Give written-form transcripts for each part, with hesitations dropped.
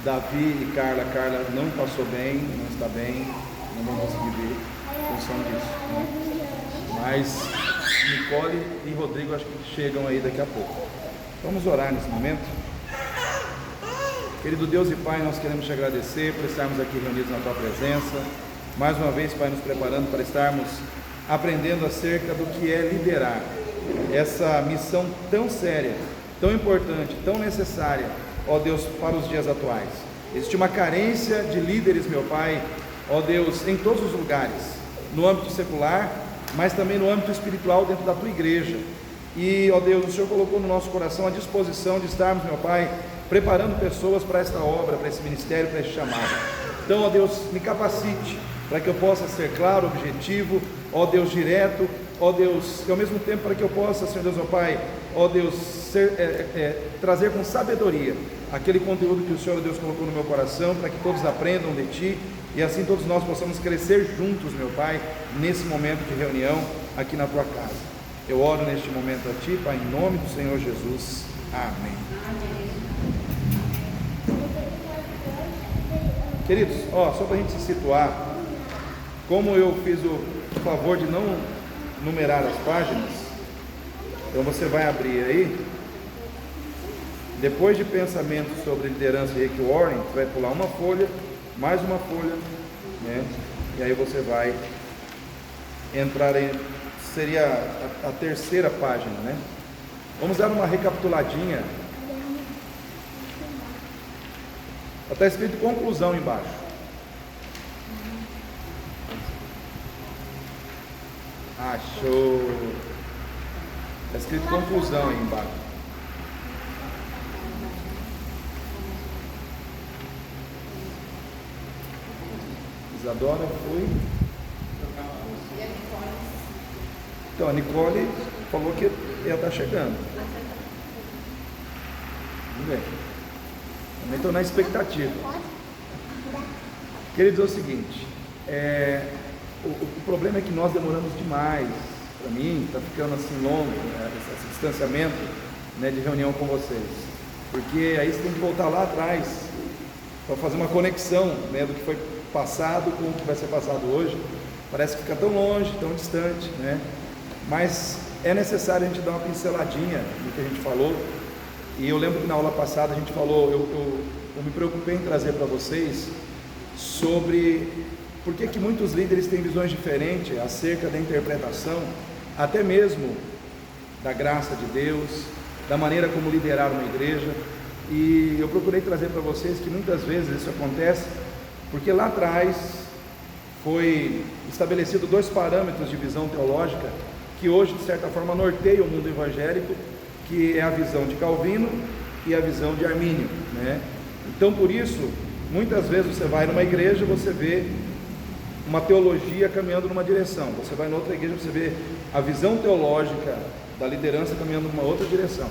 Davi e Carla não passou bem, não está bem, não vão conseguir ver a função disso, né? Mas Nicole e Rodrigo acho que chegam aí daqui a pouco. Vamos orar nesse momento. Querido Deus e Pai, nós queremos te agradecer por estarmos aqui reunidos na tua presença. Mais uma vez, Pai, nos preparando para estarmos aprendendo acerca do que é liderar essa missão tão séria, tão importante, tão necessária, ó Deus, para os dias atuais. Existe uma carência de líderes, meu Pai, ó Deus, em todos os lugares, no âmbito secular, mas também no âmbito espiritual dentro da tua igreja. E, ó Deus, o Senhor colocou no nosso coração a disposição de estarmos, meu Pai, preparando pessoas para esta obra, para esse ministério, para este chamado. Então, ó Deus, me capacite para que eu possa ser claro, objetivo, ó Deus, direto, ó Deus, e ao mesmo tempo para que eu possa, Senhor Deus, ó Pai, ó Deus, trazer com sabedoria aquele conteúdo que o Senhor, Deus, colocou no meu coração, para que todos aprendam de Ti, e assim todos nós possamos crescer juntos, meu Pai, nesse momento de reunião aqui na Tua casa. Eu oro neste momento a Ti, Pai, em nome do Senhor Jesus. Amém. Queridos, ó, só para a gente se situar, como eu fiz o favor de não numerar as páginas, então você vai abrir aí, depois de pensamentos sobre liderança e Rick Warren, você vai pular uma folha, mais uma folha, né? E aí você vai entrar em, seria a terceira página, né? Vamos dar uma recapituladinha. Está escrito conclusão embaixo. Achou. Está escrito conclusão aí embaixo. Isadora foi. Então a Nicole falou que ela está chegando. Vamos ver. Também estou na expectativa. Queridos, é o seguinte, o problema é que nós demoramos demais. Para mim, está ficando assim longo, né, esse distanciamento, né, de reunião com vocês. Porque aí você tem que voltar lá atrás para fazer uma conexão, né, do que foi passado com o que vai ser passado hoje. Parece que fica tão longe, tão distante, né? Mas é necessário a gente dar uma pinceladinha do que a gente falou. E eu lembro que na aula passada a gente falou, eu me preocupei em trazer para vocês sobre por que muitos líderes têm visões diferentes acerca da interpretação, até mesmo da graça de Deus, da maneira como liderar uma igreja. E eu procurei trazer para vocês que muitas vezes isso acontece porque lá atrás foi estabelecido 2 parâmetros de visão teológica que hoje, de certa forma, norteiam o mundo evangélico, que é a visão de Calvino e a visão de Armínio, né? Então, por isso, muitas vezes você vai numa igreja, você vê uma teologia caminhando numa direção, você vai em outra igreja, você vê a visão teológica da liderança caminhando numa outra direção,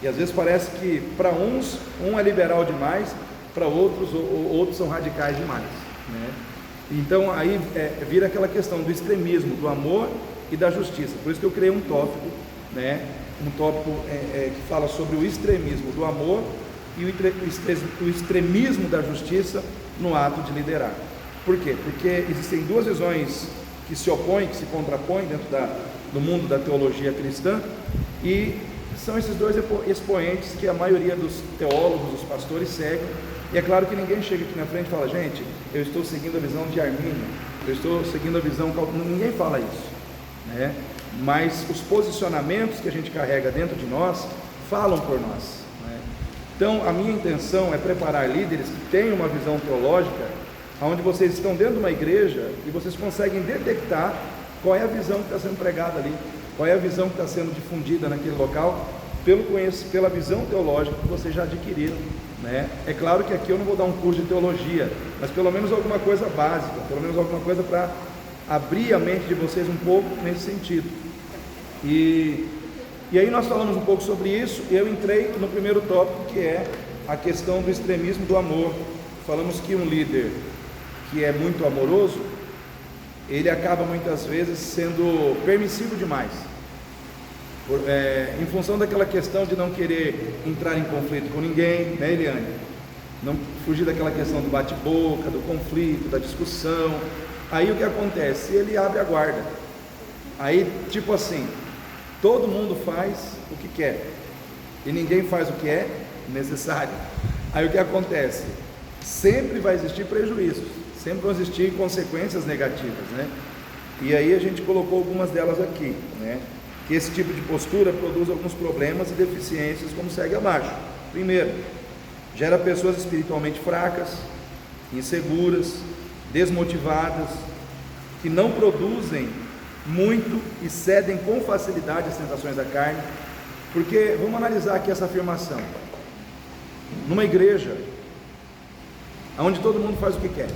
e às vezes parece que para uns, um é liberal demais, para outros, outros são radicais demais, né? Então aí vira aquela questão do extremismo, do amor e da justiça. Por isso que eu criei um tópico, né? Um tópico que fala sobre o extremismo do amor e o extremismo da justiça no ato de liderar. Por quê? Porque existem 2 visões que se opõem, que se contrapõem dentro do mundo da teologia cristã, e são esses 2 expoentes que a maioria dos teólogos, dos pastores seguem. E é claro que ninguém chega aqui na frente e fala: gente, eu estou seguindo a visão de Armínio, eu estou seguindo a visão... Ninguém fala isso, né? Mas os posicionamentos que a gente carrega dentro de nós falam por nós, né? Então a minha intenção é preparar líderes que tenham uma visão teológica, onde vocês estão dentro de uma igreja e vocês conseguem detectar qual é a visão que está sendo pregada ali, qual é a visão que está sendo difundida naquele local, pela visão teológica que vocês já adquiriram, né? É claro que aqui eu não vou dar um curso de teologia, mas pelo menos alguma coisa básica, pelo menos alguma coisa para abrir a mente de vocês um pouco nesse sentido. E aí nós falamos um pouco sobre isso, e eu entrei no primeiro tópico, que é a questão do extremismo do amor. Falamos que um líder que é muito amoroso, ele acaba muitas vezes sendo permissivo demais, em função daquela questão de não querer entrar em conflito com ninguém, né, Eliane? não fugir daquela questão do bate-boca, do conflito, da discussão. Aí o que acontece? Ele abre a guarda. Aí, tipo assim, todo mundo faz o que quer e ninguém faz o que é necessário. Aí o que acontece? Sempre vai existir prejuízos, sempre vão existir consequências negativas, né? E aí a gente colocou algumas delas aqui, né? Que esse tipo de postura produz alguns problemas e deficiências, como segue abaixo. Primeiro, gera pessoas espiritualmente fracas, inseguras, desmotivadas, que não produzem muito e cedem com facilidade às tentações da carne. Porque, vamos analisar aqui essa afirmação. Numa igreja, onde todo mundo faz o que quer,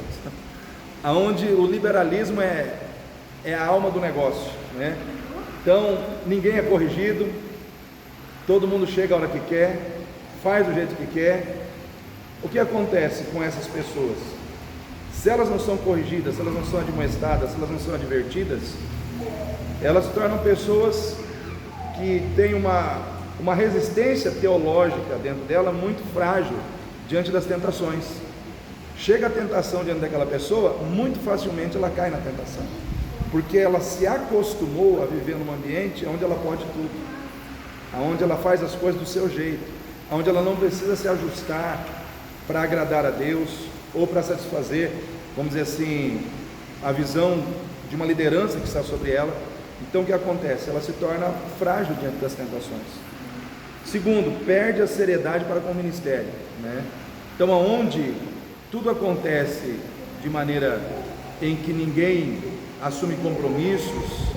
onde o liberalismo é a alma do negócio, né? Então, ninguém é corrigido, todo mundo chega a hora que quer, faz do jeito que quer. O que acontece com essas pessoas? Se elas não são corrigidas, se elas não são admoestadas, se elas não são advertidas, elas se tornam pessoas que têm uma resistência teológica dentro dela muito frágil diante das tentações. Chega a tentação diante daquela pessoa, muito facilmente ela cai na tentação, porque ela se acostumou a viver num ambiente onde ela pode tudo, onde ela faz as coisas do seu jeito, onde ela não precisa se ajustar para agradar a Deus ou para satisfazer, vamos dizer assim, a visão de uma liderança que está sobre ela. Então o que acontece? Ela se torna frágil diante das tentações. Segundo, perde a seriedade para com o ministério, né? Então, aonde tudo acontece de maneira em que ninguém assume compromissos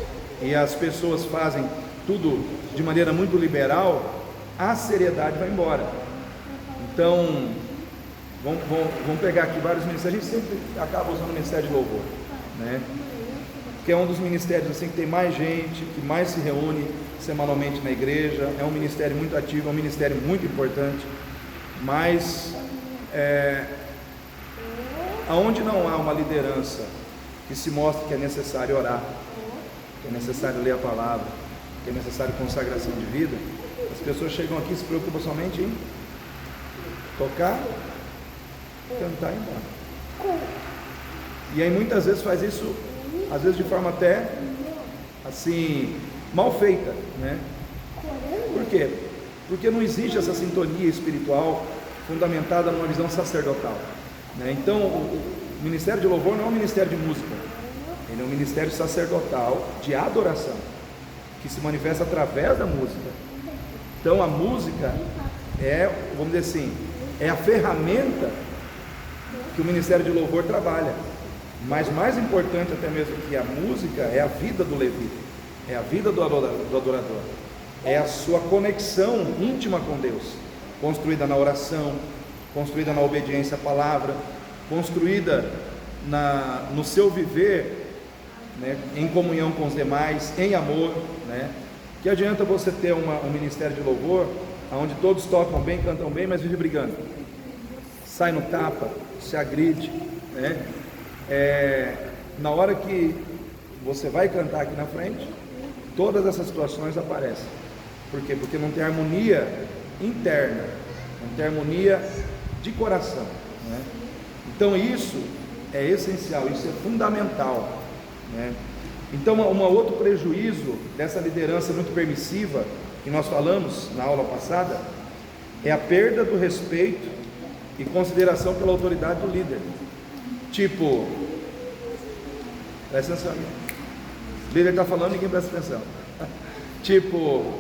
e as pessoas fazem tudo de maneira muito liberal, a seriedade vai embora. Então, vamos pegar aqui vários ministérios. A gente sempre acaba usando o ministério de louvor, né? Que é um dos ministérios assim que tem mais gente, que mais se reúne semanalmente na igreja. É um ministério muito ativo, é um ministério muito importante, mas aonde não há uma liderança que se mostre que é necessário orar, que é necessário ler a palavra, que é necessário consagração de vida, as pessoas chegam aqui e se preocupam somente em tocar, cantar e ir embora. E aí muitas vezes faz isso, às vezes de forma até assim, mal feita, né? Por quê? Porque não existe essa sintonia espiritual fundamentada numa visão sacerdotal, né? Então o ministério de louvor não é um ministério de música, ele é um ministério sacerdotal de adoração, que se manifesta através da música. Então a música vamos dizer assim, é a ferramenta que o ministério de louvor trabalha. Mas mais importante até mesmo que a música é a vida do levita, é a vida do adorador, é a sua conexão íntima com Deus, construída na oração, construída na obediência à palavra, construída no seu viver, né, em comunhão com os demais, em amor, né? Que adianta você ter um ministério de louvor onde todos tocam bem, cantam bem, mas vive brigando, sai no tapa, se agride, né? Na hora que você vai cantar aqui na frente, todas essas situações aparecem. Por quê? Porque não tem harmonia interna, não tem harmonia de coração, né? Então isso é essencial, isso é fundamental, né? Então um outro prejuízo dessa liderança muito permissiva que nós falamos na aula passada é a perda do respeito e consideração pela autoridade do líder. Tipo, presta atenção, o líder está falando, ninguém presta atenção. Tipo,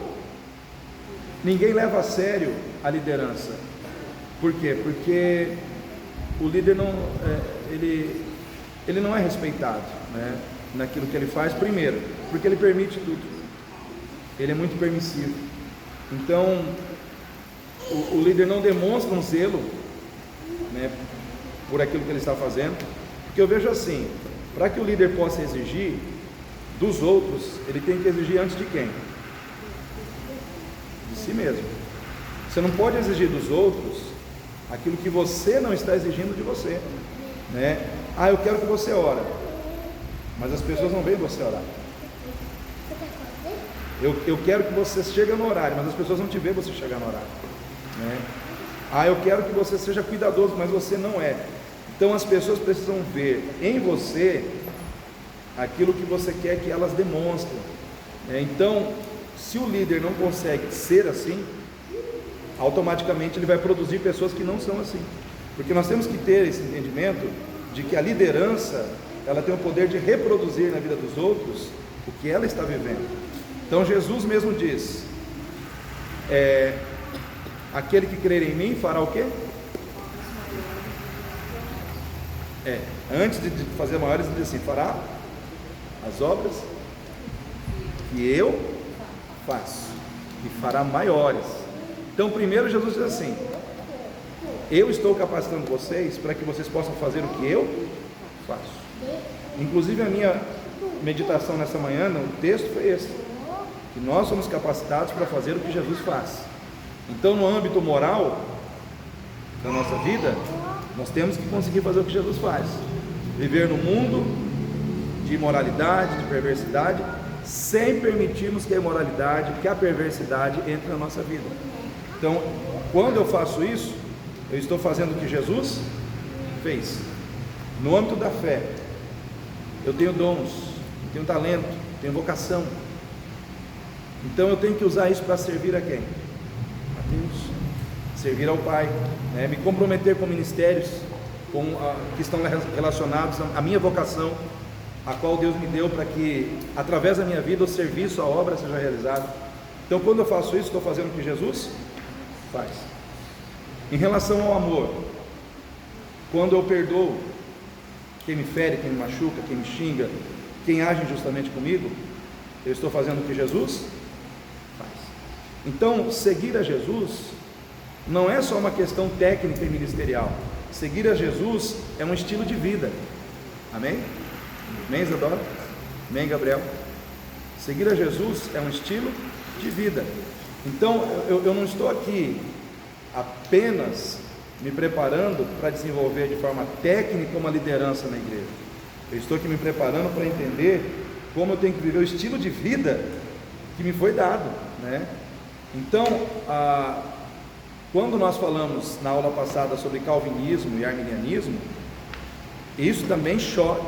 ninguém leva a sério a liderança. Por quê? Porque o líder ele não é respeitado, né, naquilo que ele faz. Primeiro, porque ele permite tudo, ele é muito permissivo. Então o líder não demonstra um zelo, né, por aquilo que ele está fazendo. Porque eu vejo assim, para que o líder possa exigir dos outros, ele tem que exigir antes de quem? De si mesmo. Você não pode exigir dos outros aquilo que você não está exigindo de você, né? Eu quero que você ore, mas as pessoas não veem você orar. Eu quero que você chegue no horário, mas as pessoas não te veem você chegar no horário, né? Eu quero que você seja cuidadoso, mas você não é. Então as pessoas precisam ver em você aquilo que você quer que elas demonstrem. Então, se o líder não consegue ser assim, automaticamente ele vai produzir pessoas que não são assim. Porque nós temos que ter esse entendimento de que a liderança, ela tem o poder de reproduzir na vida dos outros o que ela está vivendo. Então Jesus mesmo diz, aquele que crer em mim fará o quê? Antes de fazer maiores, ele diz assim, fará as obras que eu faço, e fará maiores. Então primeiro Jesus diz assim, eu estou capacitando vocês para que vocês possam fazer o que eu faço. Inclusive a minha meditação nessa manhã, o texto foi esse, que nós somos capacitados para fazer o que Jesus faz. Então no âmbito moral da nossa vida, nós temos que conseguir fazer o que Jesus faz, viver no mundo de imoralidade, de perversidade, sem permitirmos que a imoralidade, que a perversidade entre na nossa vida. Então, quando eu faço isso, eu estou fazendo o que Jesus fez. No âmbito da fé, eu tenho dons, eu tenho talento, eu tenho vocação. Então eu tenho que usar isso para servir a quem? A Deus, servir ao Pai, me comprometer com ministérios que estão relacionados à minha vocação, a qual Deus me deu para que, através da minha vida, o serviço, a obra seja realizada. Então, quando eu faço isso, estou fazendo o que Jesus faz. Em relação ao amor, quando eu perdoo quem me fere, quem me machuca, quem me xinga, quem age injustamente comigo, eu estou fazendo o que Jesus faz. Então, seguir a Jesus não é só uma questão técnica e ministerial. Seguir a Jesus é um estilo de vida. Amém? Amém, Isadora? Amém, Gabriel? Seguir a Jesus é um estilo de vida. Então, eu não estou aqui apenas me preparando para desenvolver de forma técnica uma liderança na igreja. Eu estou aqui me preparando para entender como eu tenho que viver o estilo de vida que me foi dado, Então, quando nós falamos na aula passada sobre calvinismo e arminianismo, isso também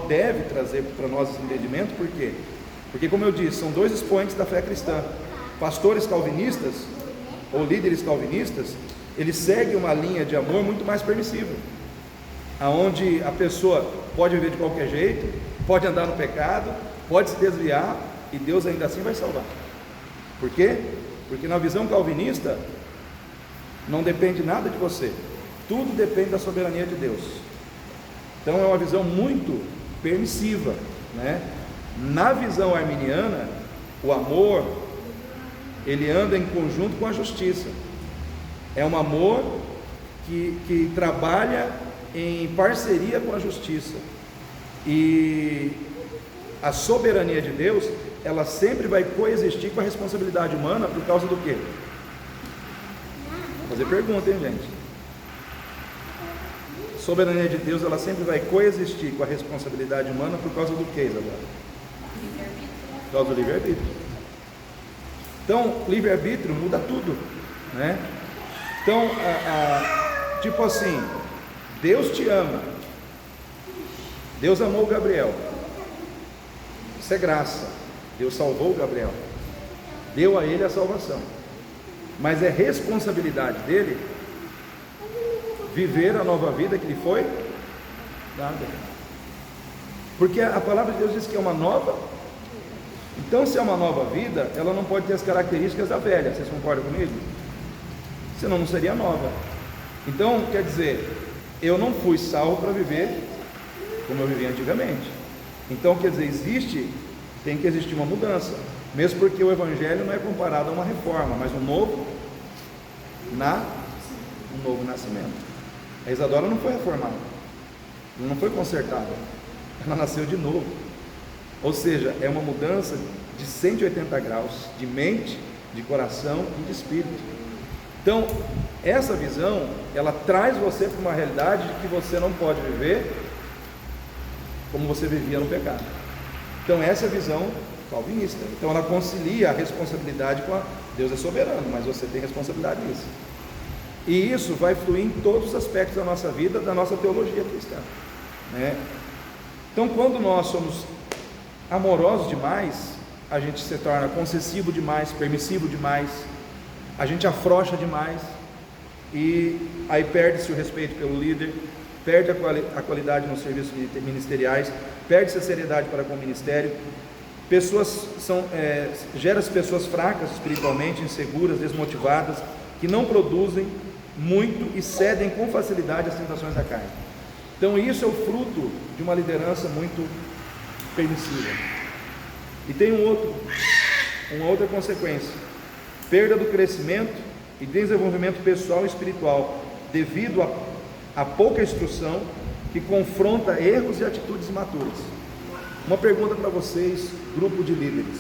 deve trazer para nós esse entendimento. Por quê? Porque, como eu disse, são dois expoentes da fé cristã. Pastores calvinistas ou líderes calvinistas, eles seguem uma linha de amor muito mais permissiva, aonde a pessoa pode viver de qualquer jeito, pode andar no pecado, pode se desviar, e Deus ainda assim vai salvar. Por quê? Porque na visão calvinista não depende nada de você, tudo depende da soberania de Deus. Então é uma visão muito permissiva, Na visão arminiana, o amor, ele anda em conjunto com a justiça. É um amor que trabalha em parceria com a justiça. E a soberania de Deus, ela sempre vai coexistir com a responsabilidade humana. Por causa do quê? Vou fazer pergunta, hein, gente? A soberania de Deus, ela sempre vai coexistir com a responsabilidade humana. Por causa do quê, Isabela? Por causa do livre-arbítrio. Então, livre-arbítrio muda tudo, Então, tipo assim, Deus te ama, Deus amou o Gabriel, isso é graça. Deus salvou o Gabriel, deu a ele a salvação, mas é responsabilidade dele viver a nova vida que lhe foi dada, porque a palavra de Deus diz que é uma nova. Então, se é uma nova vida, ela não pode ter as características da velha. Vocês concordam comigo? Senão não seria nova. Então, quer dizer, eu não fui salvo para viver como eu vivia antigamente. Então, quer dizer, tem que existir uma mudança, mesmo porque o Evangelho não é comparado a uma reforma, mas um novo nascimento. A Isadora não foi reformada, não foi consertada, ela nasceu de novo. Ou seja, é uma mudança de 180 graus, de mente, de coração e de espírito. Então, essa visão, ela traz você para uma realidade de que você não pode viver como você vivia no pecado. Então, essa é a visão calvinista. Então, ela concilia a responsabilidade com Deus é soberano, mas você tem responsabilidade nisso. E isso vai fluir em todos os aspectos da nossa vida, da nossa teologia cristã, né? Então, quando nós somos amorosos demais, a gente se torna concessivo demais, permissivo demais, a gente afrouxa demais, e aí perde-se o respeito pelo líder, perde a qualidade nos serviços ministeriais, perde-se a seriedade para com o ministério. Gera-se pessoas fracas espiritualmente, inseguras, desmotivadas, que não produzem muito e cedem com facilidade às tentações da carne. Então isso é o fruto de uma liderança muito permissiva. E tem uma outra consequência: perda do crescimento e desenvolvimento pessoal e espiritual, devido a pouca instrução que confronta erros e atitudes imaturas. Uma pergunta para vocês, grupo de líderes: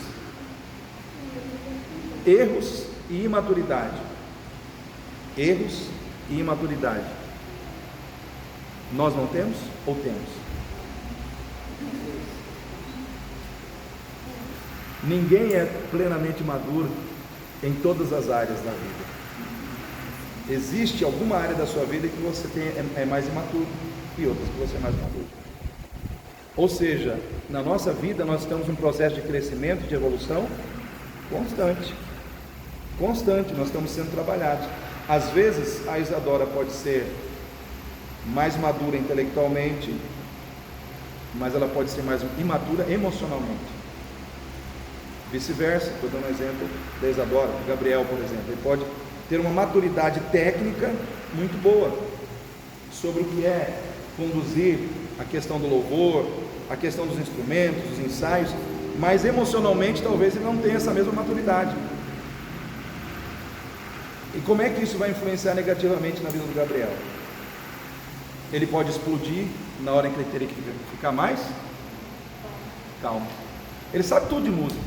erros e imaturidade. Erros e imaturidade. Nós não temos ou temos? Ninguém é plenamente maduro em todas as áreas da vida. Existe alguma área da sua vida que você é mais imaturo e outras que você é mais maduro. Ou seja, na nossa vida nós estamos em um processo de crescimento, de evolução constante, nós estamos sendo trabalhados. Às vezes a Isadora pode ser mais madura intelectualmente, mas ela pode ser mais imatura emocionalmente. Vice-versa, estou dando um exemplo da Isadora, do Gabriel, por exemplo. Ele pode ter uma maturidade técnica muito boa sobre o que é conduzir a questão do louvor, a questão dos instrumentos, dos ensaios, mas emocionalmente talvez ele não tenha essa mesma maturidade. E como é que isso vai influenciar negativamente na vida do Gabriel? Ele pode explodir na hora em que ele teria que ficar mais calmo. Ele sabe tudo de música,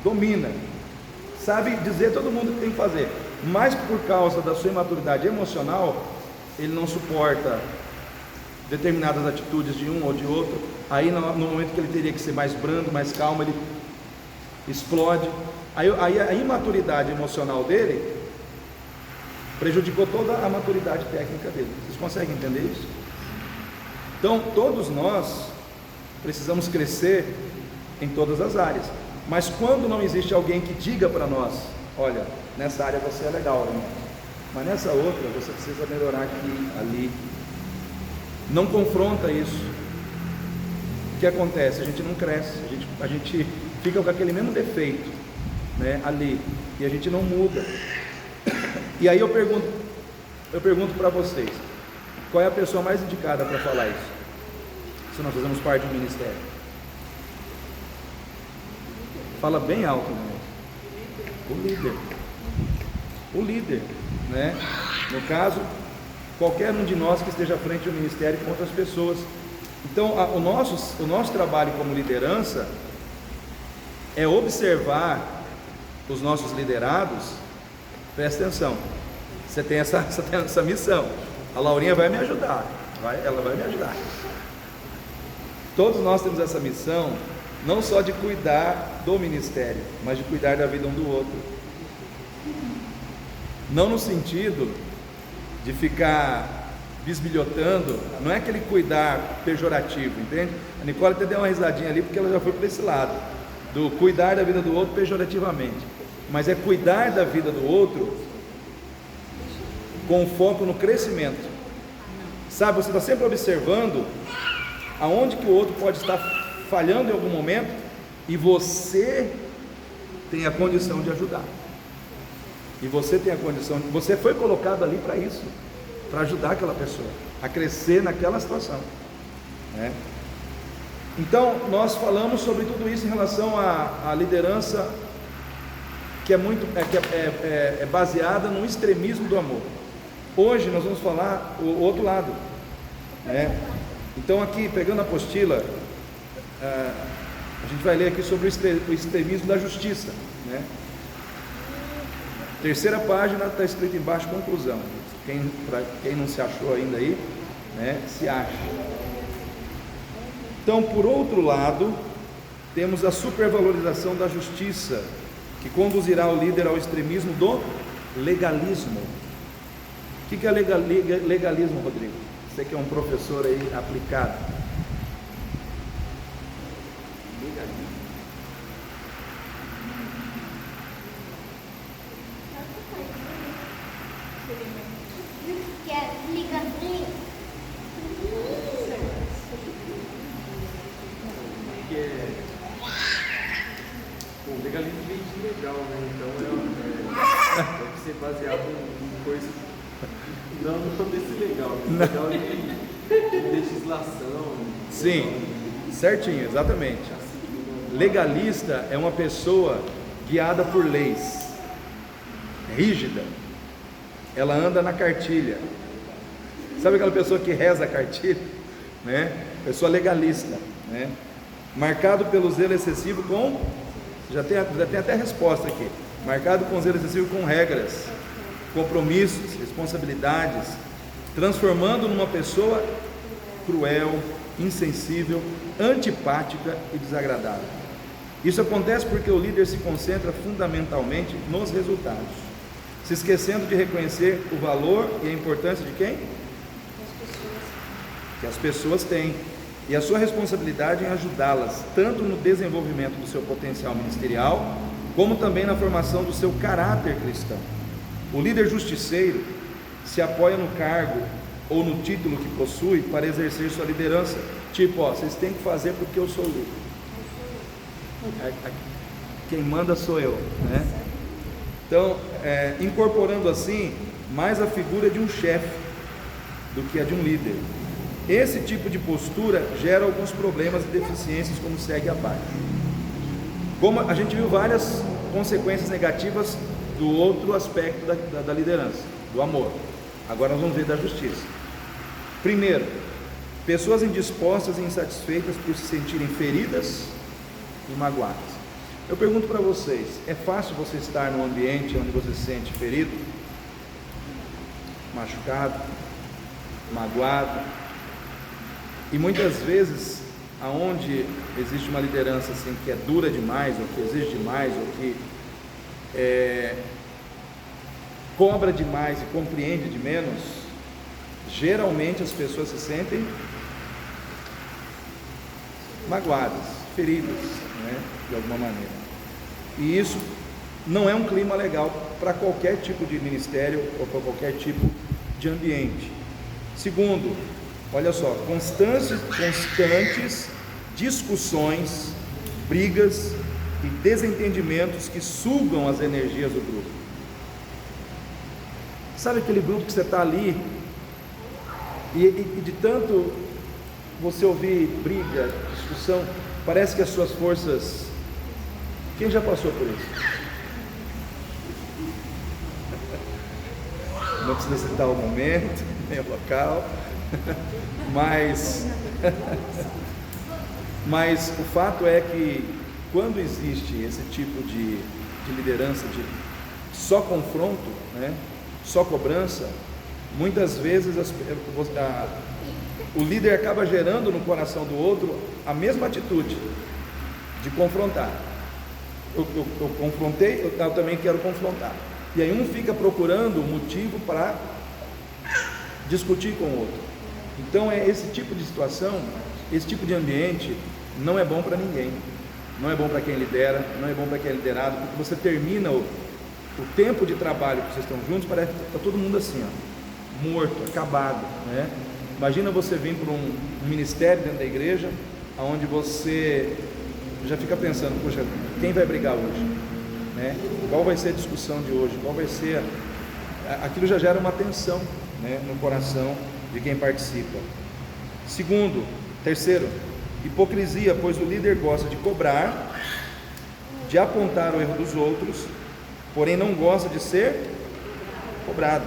domina, sabe dizer todo mundo o que tem que fazer, mas por causa da sua imaturidade emocional, ele não suporta determinadas atitudes de um ou de outro. Aí no momento que ele teria que ser mais brando, mais calmo, ele explode. Aí a imaturidade emocional dele prejudicou toda a maturidade técnica dele. Vocês conseguem entender isso? Então todos nós precisamos crescer em todas as áreas, mas quando não existe alguém que diga para nós: olha, nessa área você é legal, né? Mas nessa outra você precisa melhorar aqui, ali, não confronta isso, o que acontece? A gente não cresce, a gente fica com aquele mesmo defeito, né, ali, e a gente não muda. E aí eu pergunto para vocês: qual é a pessoa mais indicada para falar isso, se nós fazemos parte do ministério? Fala bem alto, né? O líder, né? No caso, qualquer um de nós que esteja à frente do ministério com outras pessoas. Então o nosso trabalho como liderança é observar os nossos liderados. Presta atenção, você tem essa missão. A Laurinha vai me ajudar, ela vai me ajudar. Todos nós temos essa missão, não só de cuidar do ministério, mas de cuidar da vida um do outro. Não no sentido de ficar bisbilhotando, não é aquele cuidar pejorativo, entende? A Nicole até deu uma risadinha ali, porque ela já foi para esse lado, do cuidar da vida do outro pejorativamente. Mas é cuidar da vida do outro com foco no crescimento. Sabe, você está sempre observando aonde que o outro pode estar falhando em algum momento, e você tem a condição de ajudar. E você tem a condição, você foi colocado ali para isso, para ajudar aquela pessoa a crescer naquela situação, né? Então nós falamos sobre tudo isso em relação à liderança, que é baseada no extremismo do amor. Hoje nós vamos falar o outro lado, né? Então aqui, pegando a apostila, a gente vai ler aqui sobre o extremismo da justiça, né? Terceira página, está escrito embaixo: conclusão. Para quem não se achou ainda aí, né, se acha. Então, por outro lado, temos a supervalorização da justiça, que conduzirá o líder ao extremismo do legalismo. O que é legalismo, Rodrigo? Você que é um professor aí aplicado. Legalismo. Que é legalismo. O legalismo vem de legal, né? Então deve ser baseado em coisas não desse legal, né? Legal de legislação. Sim, certinho, exatamente. Legalista é uma pessoa guiada por leis, rígida. Ela anda na cartilha. Sabe aquela pessoa que reza a cartilha, né? Pessoa legalista, né? Marcado pelo zelo excessivo com, já tem até a resposta aqui, marcado com zelo excessivo com regras, compromissos, responsabilidades, transformando numa pessoa cruel, insensível, antipática e desagradável. Isso acontece porque o líder se concentra fundamentalmente nos resultados, se esquecendo de reconhecer o valor e a importância de quem? Que as pessoas têm, e a sua responsabilidade em ajudá-las, tanto no desenvolvimento do seu potencial ministerial, como também na formação do seu caráter cristão. O líder justiceiro se apoia no cargo ou no título que possui para exercer sua liderança, tipo, vocês têm que fazer porque eu sou líder. Quem manda sou eu, né? Então, incorporando assim mais a figura de um chefe do que a de um líder. Esse tipo de postura gera alguns problemas e deficiências, como segue abaixo. Como a gente viu várias consequências negativas do outro aspecto da liderança, do amor. Agora nós vamos ver da justiça. Primeiro, pessoas indispostas e insatisfeitas por se sentirem feridas e magoadas. Eu pergunto para vocês, é fácil você estar num ambiente onde você se sente ferido, machucado, magoado? E muitas vezes, aonde existe uma liderança assim, que é dura demais, ou que exige demais, ou que cobra demais e compreende de menos, geralmente as pessoas se sentem magoadas, feridas, né, de alguma maneira. E isso não é um clima legal para qualquer tipo de ministério ou para qualquer tipo de ambiente. Segundo, olha só, constantes discussões, brigas e desentendimentos que sugam as energias do grupo. Sabe aquele grupo que você está ali e de tanto você ouvir briga, discussão, parece que as suas forças... Quem já passou por isso? Não precisa citar o momento, nem o local, mas o fato é que quando existe esse tipo de liderança, de só confronto, né, só cobrança, muitas vezes o líder acaba gerando no coração do outro a mesma atitude de confrontar. Eu confrontei, eu também quero confrontar. E aí um fica procurando motivo para discutir com o outro. Então esse tipo de situação, esse tipo de ambiente não é bom para ninguém. Não é bom para quem lidera, não é bom para quem é liderado, porque você termina o tempo de trabalho que vocês estão juntos, parece que está todo mundo assim, ó, morto, acabado, né? Imagina você vir para um ministério dentro da igreja, onde você já fica pensando, poxa, quem vai brigar hoje? Né? Qual vai ser a discussão de hoje? Qual vai ser aquilo já gera uma tensão, né, no coração de quem participa. Terceiro, hipocrisia, pois o líder gosta de cobrar, de apontar o erro dos outros, porém não gosta de ser cobrado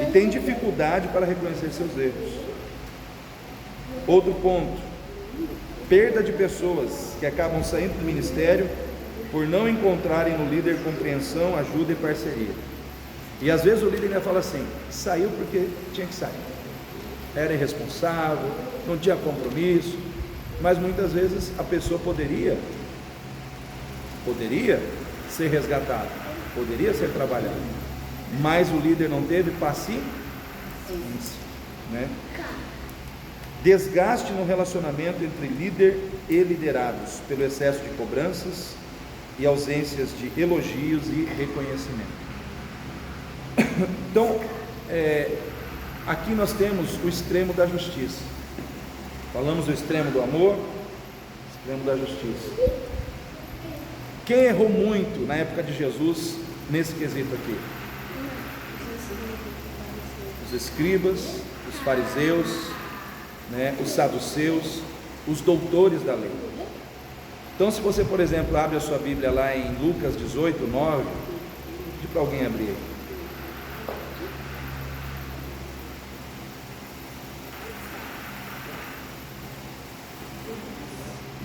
e tem dificuldade para reconhecer seus erros. Outro ponto, perda de pessoas que acabam saindo do ministério por não encontrarem no líder compreensão, ajuda e parceria. E às vezes o líder ainda fala assim, saiu porque tinha que sair, era irresponsável, não tinha compromisso, mas muitas vezes a pessoa poderia ser resgatada, poderia ser trabalhada. mas o líder não teve paciência, né? Desgaste no relacionamento entre líder e liderados, pelo excesso de cobranças e ausências de elogios e reconhecimento. Então, aqui nós temos o extremo da justiça. Falamos do extremo do amor, extremo da justiça. Quem errou muito na época de Jesus nesse quesito aqui? Os escribas, os fariseus, né, os saduceus, os doutores da lei. Então, se você, por exemplo, abre a sua Bíblia lá em Lucas 18, 9, pede para alguém abrir.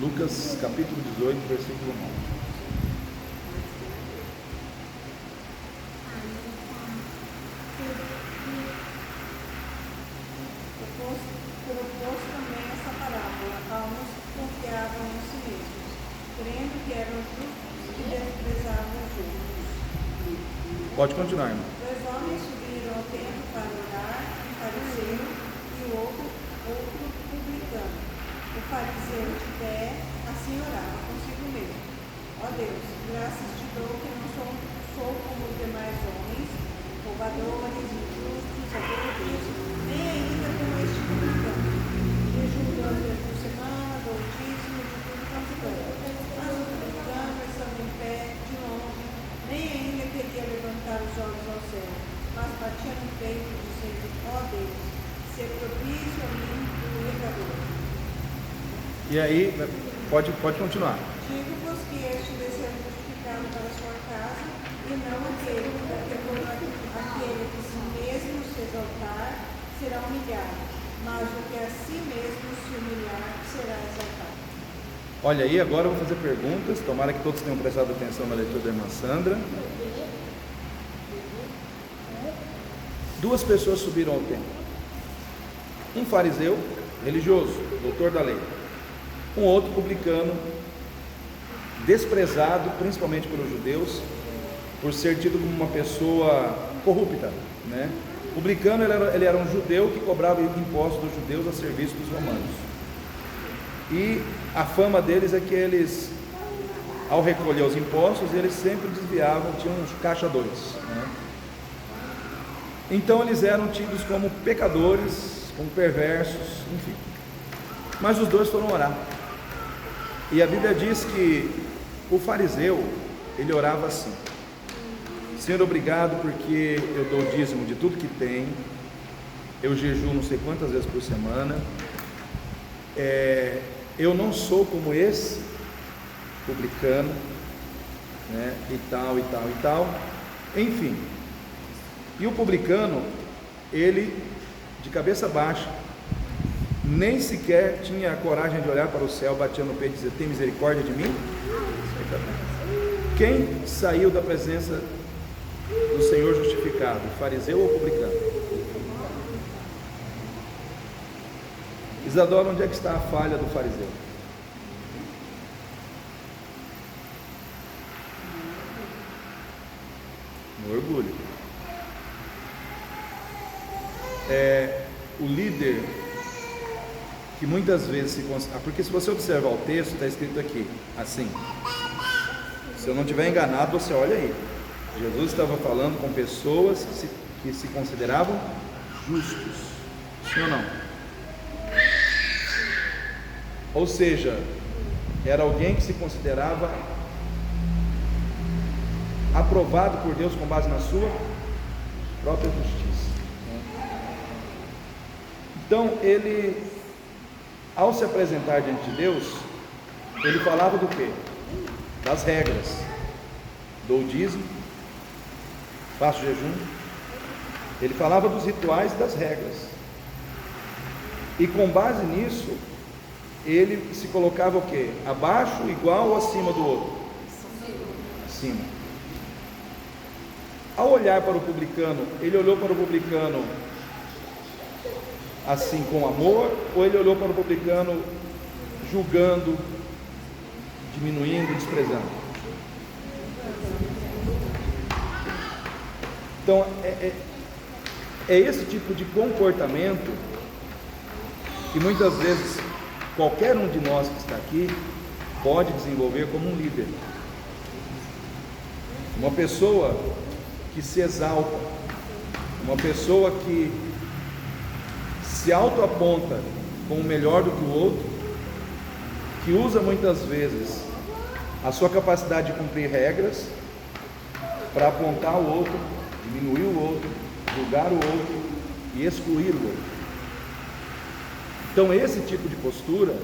Lucas capítulo 18, versículo 9. Propôs também essa parábola a uns que confiavam em si mesmos, crendo que eram justos e desprezavam os outros. Pode continuar, irmão. 2 homens subiram ao templo para orar, um fariseu e o outro publicano. O fariseu de pé assim orava consigo mesmo: ó Deus, graças te dou que não sou como os demais homens, roubadores, injustos, adúlteros, nem ainda como este publicano. Jejum 2 vezes por semana, dou o dízimo de tudo quanto ganho. Mas o publicano, estando em pé, de longe, nem ainda queria levantar os olhos ao céu, mas batia no peito, dizendo: ó Deus, se propício a mim, o pecador. E aí, pode continuar. Digo-vos que este desceu justificado para a sua casa, e não aquele que si mesmo se exaltar será humilhado, mas o que a si mesmo se humilhar será exaltado. Olha aí, agora eu vou fazer perguntas. Tomara que todos tenham prestado atenção na leitura da irmã Sandra. Duas pessoas subiram ao templo: um fariseu religioso, doutor da lei, um outro publicano, desprezado principalmente pelos judeus, por ser tido como uma pessoa corrupta, né? Publicano, ele era um judeu que cobrava impostos dos judeus a serviço dos romanos. E a fama deles é que eles, ao recolher os impostos, eles sempre desviavam, tinham uns caixadores, né? Então eles eram tidos como pecadores, como perversos, enfim. Mas os dois foram orar. E a Bíblia diz que o fariseu, ele orava assim: Senhor, obrigado porque eu dou o dízimo de tudo que tem, eu jejuo não sei quantas vezes por semana, eu não sou como esse publicano, né, e tal, e tal, e tal, enfim. E o publicano, ele, de cabeça baixa, nem sequer tinha a coragem de olhar para o céu, batia no peito e dizer: tem misericórdia de mim? Quem saiu da presença do Senhor justificado, fariseu ou publicano? Isadora, onde é que está a falha do fariseu? No orgulho. O líder que muitas vezes se considera, porque se você observar o texto, está escrito aqui, assim, se eu não estiver enganado, você olha aí, Jesus estava falando com pessoas que se consideravam justos, sim ou não? Ou seja, era alguém que se considerava aprovado por Deus com base na sua própria justiça. Então ele, ao se apresentar diante de Deus, ele falava do quê? Das regras: dou o dízimo, faço jejum. Ele falava dos rituais e das regras, e com base nisso ele se colocava o quê? Abaixo, igual ou acima do outro? Acima. Ao olhar para o publicano, ele olhou para o publicano assim com amor, ou ele olhou para o publicano julgando, diminuindo, desprezando? Então, é esse tipo de comportamento que muitas vezes qualquer um de nós que está aqui pode desenvolver como um líder. Uma pessoa que se exalta, uma pessoa que se autoaponta como melhor do que o outro, que usa muitas vezes a sua capacidade de cumprir regras para apontar o outro, diminuir o outro, julgar o outro e excluir o outro. Então esse tipo de postura,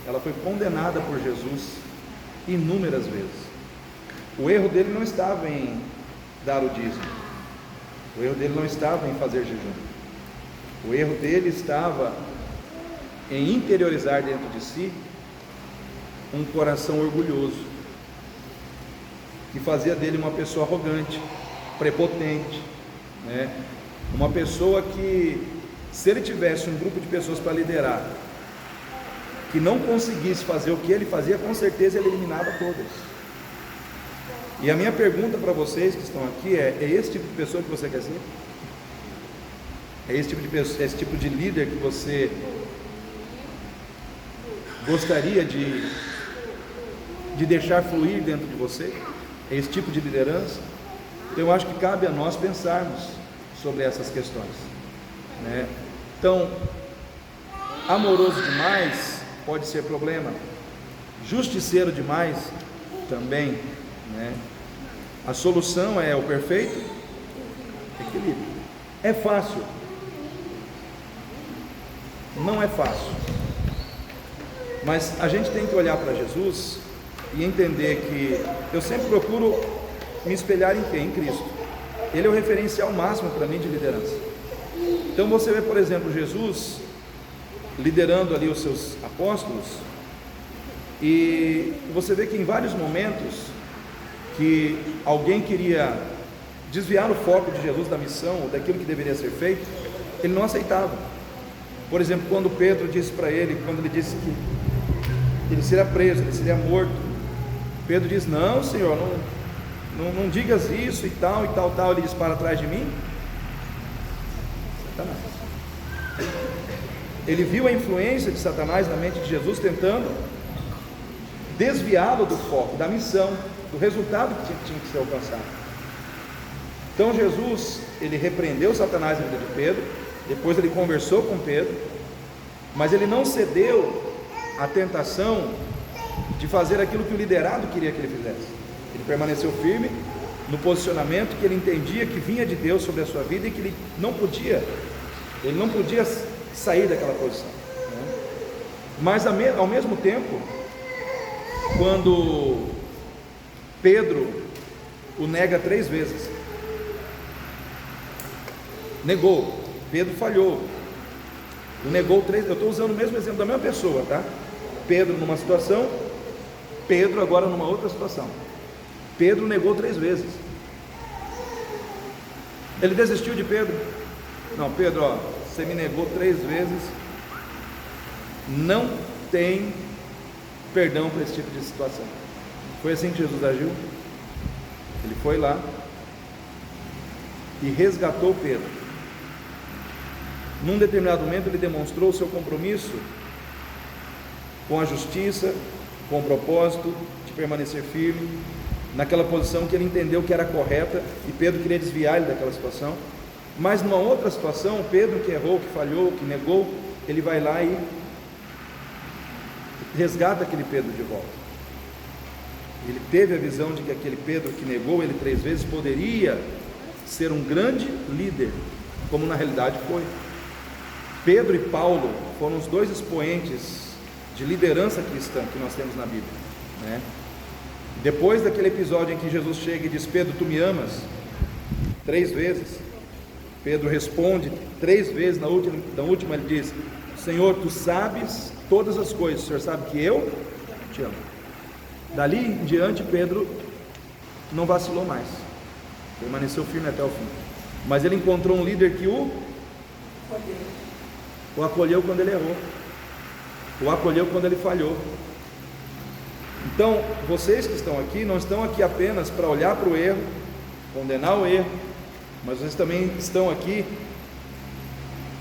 ela foi condenada por Jesus inúmeras vezes. O erro dele não estava em dar o dízimo, o erro dele não estava em fazer jejum, o erro dele estava em interiorizar dentro de si um coração orgulhoso, que fazia dele uma pessoa arrogante, prepotente, né? Uma pessoa que, se ele tivesse um grupo de pessoas para liderar, que não conseguisse fazer o que ele fazia, com certeza ele eliminava todas. E a minha pergunta para vocês que estão aqui é esse tipo de pessoa que você quer ser? É esse tipo de pessoa, esse tipo de líder que você gostaria de deixar fluir dentro de você? É esse tipo de liderança? Eu acho que cabe a nós pensarmos sobre essas questões, né? Então, amoroso demais pode ser problema, justiceiro demais também, né? A solução é o perfeito equilíbrio. É fácil? Não é fácil, mas a gente tem que olhar para Jesus e entender que eu sempre procuro me espelhar em quem? Em Cristo. Ele é o referencial máximo para mim de liderança. Então você vê, por exemplo, Jesus liderando ali os seus apóstolos, e você vê que em vários momentos que alguém queria desviar o foco de Jesus da missão, daquilo que deveria ser feito, ele não aceitava. Por exemplo, quando Pedro disse para ele, quando ele disse que ele seria preso, ele seria morto, Pedro diz: não, Senhor, não digas isso e tal, ele diz: para trás de mim, Satanás. Ele viu a influência de Satanás na mente de Jesus, tentando desviá-lo do foco, da missão, do resultado que tinha que ser alcançado. Então Jesus, ele repreendeu Satanás na vida de Pedro, depois ele conversou com Pedro, mas ele não cedeu à tentação de fazer aquilo que o liderado queria que ele fizesse. Ele permaneceu firme no posicionamento que ele entendia que vinha de Deus sobre a sua vida, e que ele não podia sair daquela posição, né? Mas ao mesmo tempo, quando Pedro o nega 3 vezes, negou, Pedro falhou, o negou 3, eu estou usando o mesmo exemplo da mesma pessoa, tá? Pedro numa situação, Pedro agora numa outra situação. Pedro negou 3 vezes. Ele desistiu de Pedro? Não, Pedro, ó, você me negou 3 vezes, não tem perdão para esse tipo de situação. Foi assim que Jesus agiu. Ele foi lá e resgatou Pedro. Num determinado momento ele demonstrou o seu compromisso com a justiça, com o propósito de permanecer firme naquela posição que ele entendeu que era correta, e Pedro queria desviar ele daquela situação. Mas numa outra situação, Pedro, que errou, que falhou, que negou, ele vai lá e resgata aquele Pedro de volta. Ele teve a visão de que aquele Pedro que negou ele 3 vezes poderia ser um grande líder, como na realidade foi. Pedro e Paulo foram os 2 expoentes de liderança cristã que nós temos na Bíblia, né? Depois daquele episódio em que Jesus chega e diz: Pedro, tu me amas? 3 vezes. Pedro responde 3 vezes, na última ele diz: Senhor, tu sabes todas as coisas, o Senhor sabe que eu te amo. Dali em diante Pedro não vacilou mais, permaneceu firme até o fim. Mas ele encontrou um líder que o acolheu quando ele errou, o acolheu quando ele falhou. Então, vocês que estão aqui, não estão aqui apenas para olhar para o erro, condenar o erro, mas vocês também estão aqui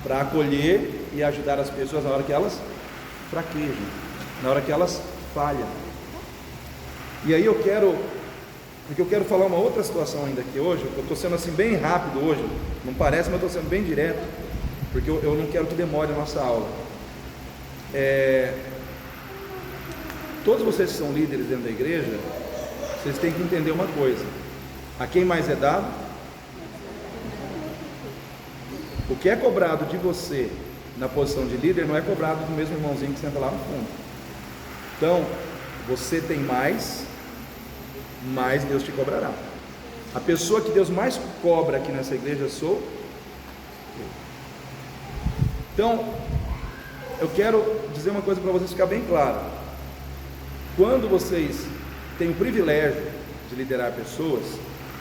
para acolher e ajudar as pessoas na hora que elas fraquejam, na hora que elas falham. E aí eu quero falar uma outra situação ainda aqui hoje. Eu estou sendo assim bem rápido hoje, não parece, mas eu estou sendo bem direto, porque eu não quero que demore a nossa aula. Todos vocês que são líderes dentro da igreja, vocês têm que entender uma coisa: a quem mais é dado, o que é cobrado de você na posição de líder não é cobrado do mesmo irmãozinho que senta lá no fundo. Então, você tem mais Deus te cobrará. A pessoa que Deus mais cobra aqui nessa igreja sou eu. Então, eu quero dizer uma coisa para vocês ficar bem claro. Quando vocês têm o privilégio de liderar pessoas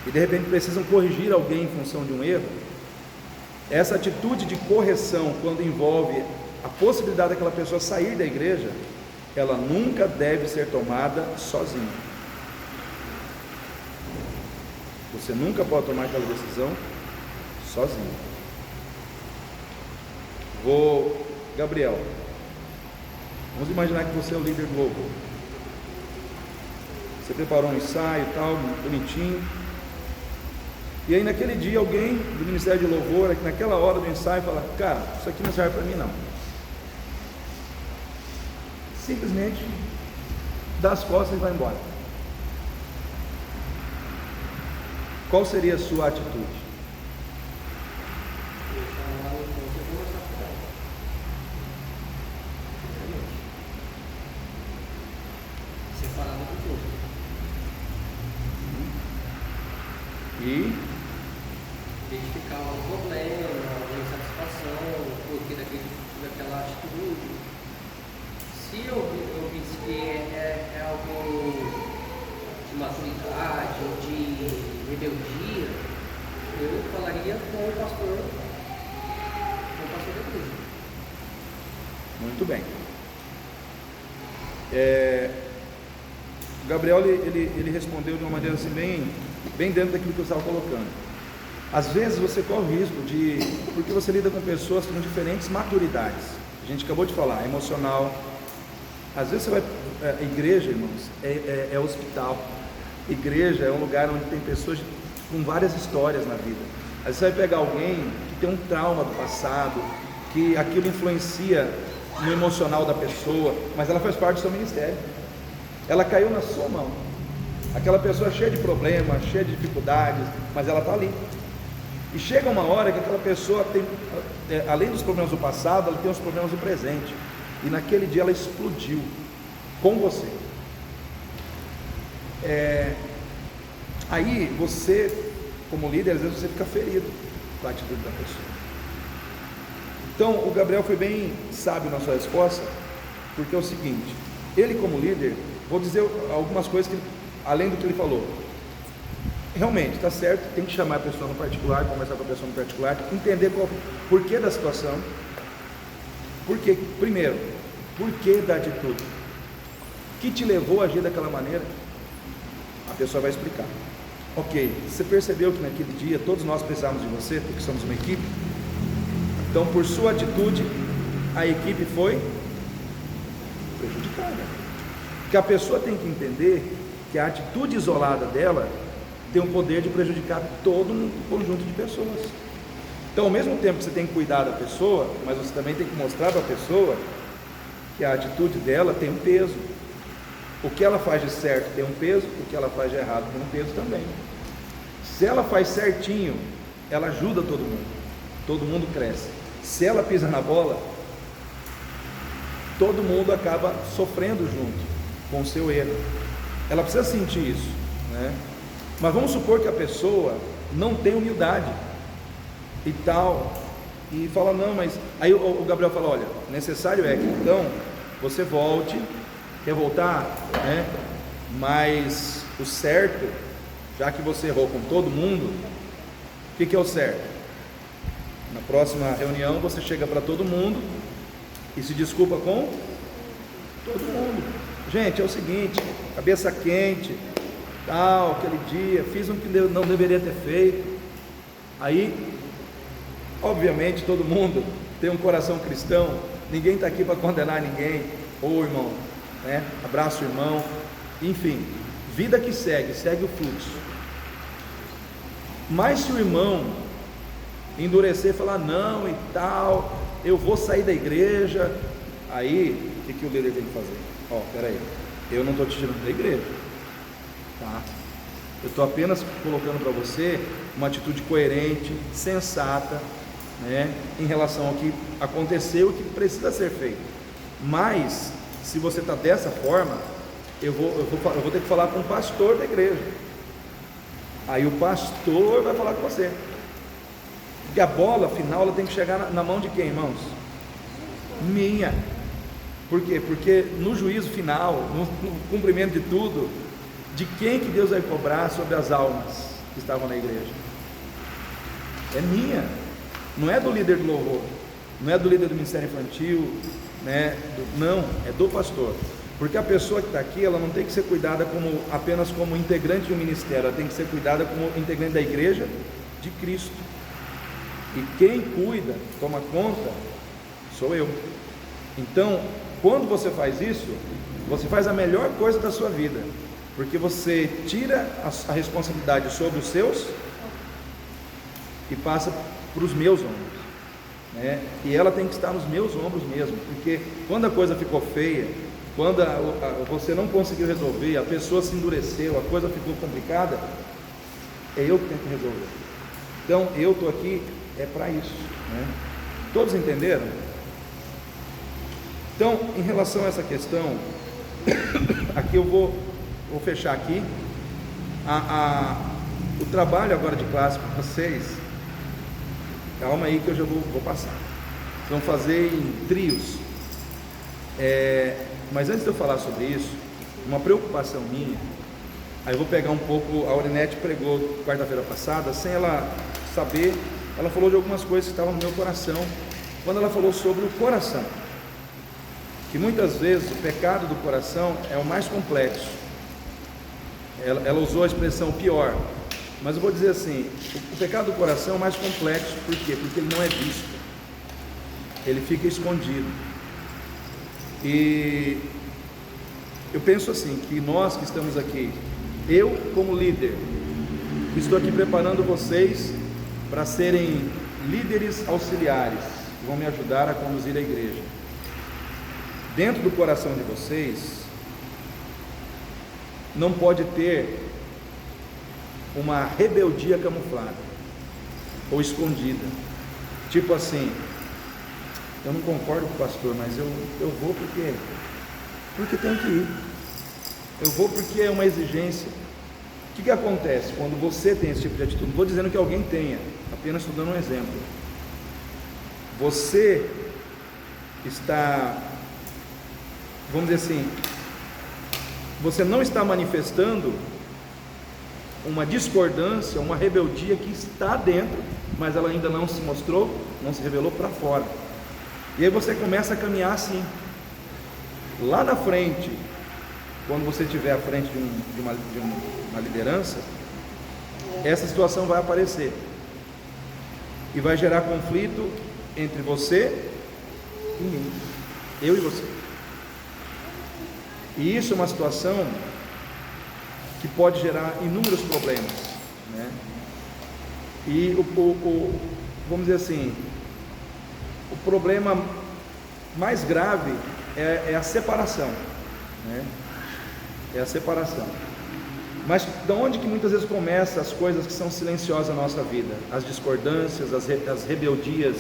e de repente precisam corrigir alguém em função de um erro, essa atitude de correção, quando envolve a possibilidade daquela pessoa sair da igreja, ela nunca deve ser tomada sozinha. Você nunca pode tomar aquela decisão sozinho. Gabriel, vamos imaginar que você é o líder do louvor. Você preparou um ensaio e tal, bonitinho. E aí naquele dia alguém do Ministério de Louvor, naquela hora do ensaio, fala: cara, isso aqui não serve para mim não. Simplesmente dá as costas e vai embora. Qual seria a sua atitude? Separado do todo. E Identificar um problema, alguma insatisfação, porque daquela atitude. Se eu visse que é algo de maturidade ou de rebeldia, eu falaria com o pastor da igreja. muito bem. O Gabriel ele respondeu de uma maneira assim bem dentro daquilo que eu estava colocando. Às vezes você corre o risco porque você lida com pessoas com diferentes maturidades. A gente acabou de falar, emocional. Às vezes você vai, igreja, irmãos, é hospital. Igreja é um lugar onde tem pessoas com várias histórias na vida. Às vezes você vai pegar alguém que tem um trauma do passado, que aquilo influencia no emocional da pessoa, mas ela faz parte do seu ministério. Ela caiu na sua mão. Aquela pessoa cheia de problemas, cheia de dificuldades, mas ela está ali. E chega uma hora que aquela pessoa tem, além dos problemas do passado, ela tem os problemas do presente. E naquele dia ela explodiu com você. Aí você, como líder, às vezes você fica ferido com a atitude da pessoa. Então o Gabriel foi bem sábio na sua resposta, porque é o seguinte: ele como líder, vou dizer algumas coisas que, além do que ele falou, realmente está certo, tem que chamar a pessoa no particular, conversar com a pessoa no particular, entender qual porquê da situação, porquê, primeiro, porquê da atitude, o que te levou a agir daquela maneira. A pessoa vai explicar. Ok, você percebeu que naquele dia todos nós precisávamos de você, porque somos uma equipe. Então, por sua atitude, a equipe foi prejudicada. Porque a pessoa tem que entender que a atitude isolada dela tem o poder de prejudicar todo um conjunto de pessoas. Então, ao mesmo tempo que você tem que cuidar da pessoa, mas você também tem que mostrar para a pessoa que a atitude dela tem um peso. O que ela faz de certo tem um peso, o que ela faz de errado tem um peso também. Se ela faz certinho, ela ajuda todo mundo cresce. Se ela pisa na bola, todo mundo acaba sofrendo junto com o seu erro. Ela precisa sentir isso, né? Mas vamos supor que a pessoa não tem humildade e tal, e fala: não, mas aí o Gabriel fala: olha, necessário é que então você volte, quer voltar, né? Mas o certo, já que você errou com todo mundo, o que é o certo? Na próxima reunião você chega para todo mundo e se desculpa com todo mundo. Gente, é o seguinte, cabeça quente, tal, aquele dia, fiz um que não deveria ter feito. Aí, obviamente, todo mundo tem um coração cristão, ninguém está aqui para condenar ninguém. Ô irmão, né? Abraço, irmão. Enfim, vida que segue o fluxo. Mas se o irmão endurecer e falar não e tal, eu vou sair da igreja, aí o que o líder tem que fazer? Ó, peraí, eu não estou te tirando da igreja, tá? Eu estou apenas colocando para você uma atitude coerente, sensata, né, em relação ao que aconteceu e que precisa ser feito. Mas se você está dessa forma, eu vou ter que falar com o pastor da igreja. Aí o pastor vai falar com você. Porque a bola final ela tem que chegar na mão de quem, irmãos? Minha. Por quê? Porque no juízo final, no cumprimento de tudo, de quem que Deus vai cobrar sobre as almas que estavam na igreja? É minha. Não é do líder do louvor, não é do líder do ministério infantil, né? Não, é do pastor. Porque a pessoa que está aqui, ela não tem que ser cuidada apenas como integrante de um ministério, ela tem que ser cuidada como integrante da igreja de Cristo. E quem cuida, toma conta, sou eu. Então, quando você faz isso, você faz a melhor coisa da sua vida, porque você tira a responsabilidade sobre os seus e passa para os meus ombros, né? E ela tem que estar nos meus ombros mesmo, porque quando a coisa ficou feia, quando você não conseguiu resolver, a pessoa se endureceu, a coisa ficou complicada, é eu que tenho que resolver. Então eu estou aqui para isso, né? Todos entenderam? Então, em relação a essa questão, aqui eu vou fechar aqui o trabalho agora de classe para vocês. Calma aí que eu já vou passar. Vocês vão fazer em trios. Mas antes de eu falar sobre isso, uma preocupação minha, aí eu vou pegar um pouco, a Aurinete pregou quarta-feira passada, sem ela saber, ela falou de algumas coisas que estavam no meu coração, quando ela falou sobre o coração, que muitas vezes o pecado do coração é o mais complexo. Ela usou a expressão pior, mas eu vou dizer assim, o pecado do coração é o mais complexo. Por quê? Porque ele não é visto, ele fica escondido. E eu penso assim, que nós que estamos aqui, eu como líder, que estou aqui preparando vocês para serem líderes auxiliares, que vão me ajudar a conduzir a igreja. Dentro do coração de vocês, não pode ter uma rebeldia camuflada ou escondida, tipo assim, eu não concordo com o pastor, mas eu vou porque tenho que ir, eu vou porque é uma exigência. O que acontece quando você tem esse tipo de atitude? Não estou dizendo que alguém tenha, apenas estou dando um exemplo. Você está, vamos dizer assim, você não está manifestando uma discordância, uma rebeldia que está dentro, mas ela ainda não se mostrou, não se revelou para fora. E aí você começa a caminhar assim. Lá na frente, quando você estiver à frente de uma liderança, essa situação vai aparecer e vai gerar conflito entre você e mim, eu e você. E isso é uma situação que pode gerar inúmeros problemas, né? E vamos dizer assim, o problema mais grave é a separação, né? É a separação. Mas de onde que muitas vezes começam as coisas que são silenciosas na nossa vida? As discordâncias, as rebeldias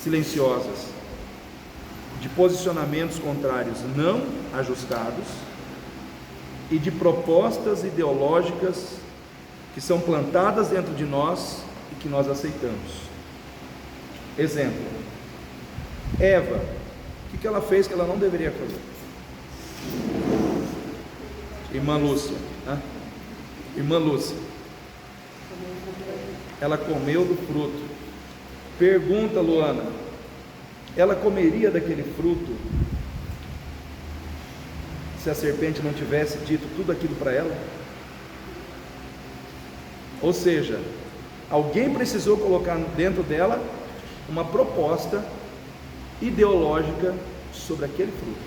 silenciosas, de posicionamentos contrários não ajustados e de propostas ideológicas que são plantadas dentro de nós e que nós aceitamos. Exemplo, Eva, o que ela fez que ela não deveria fazer? Irmã Lúcia, né? Irmã Lúcia, ela comeu do fruto. Pergunta, Luana, ela comeria daquele fruto se a serpente não tivesse dito tudo aquilo para ela? Ou seja, Alguém precisou colocar dentro dela uma proposta ideológica sobre aquele fruto.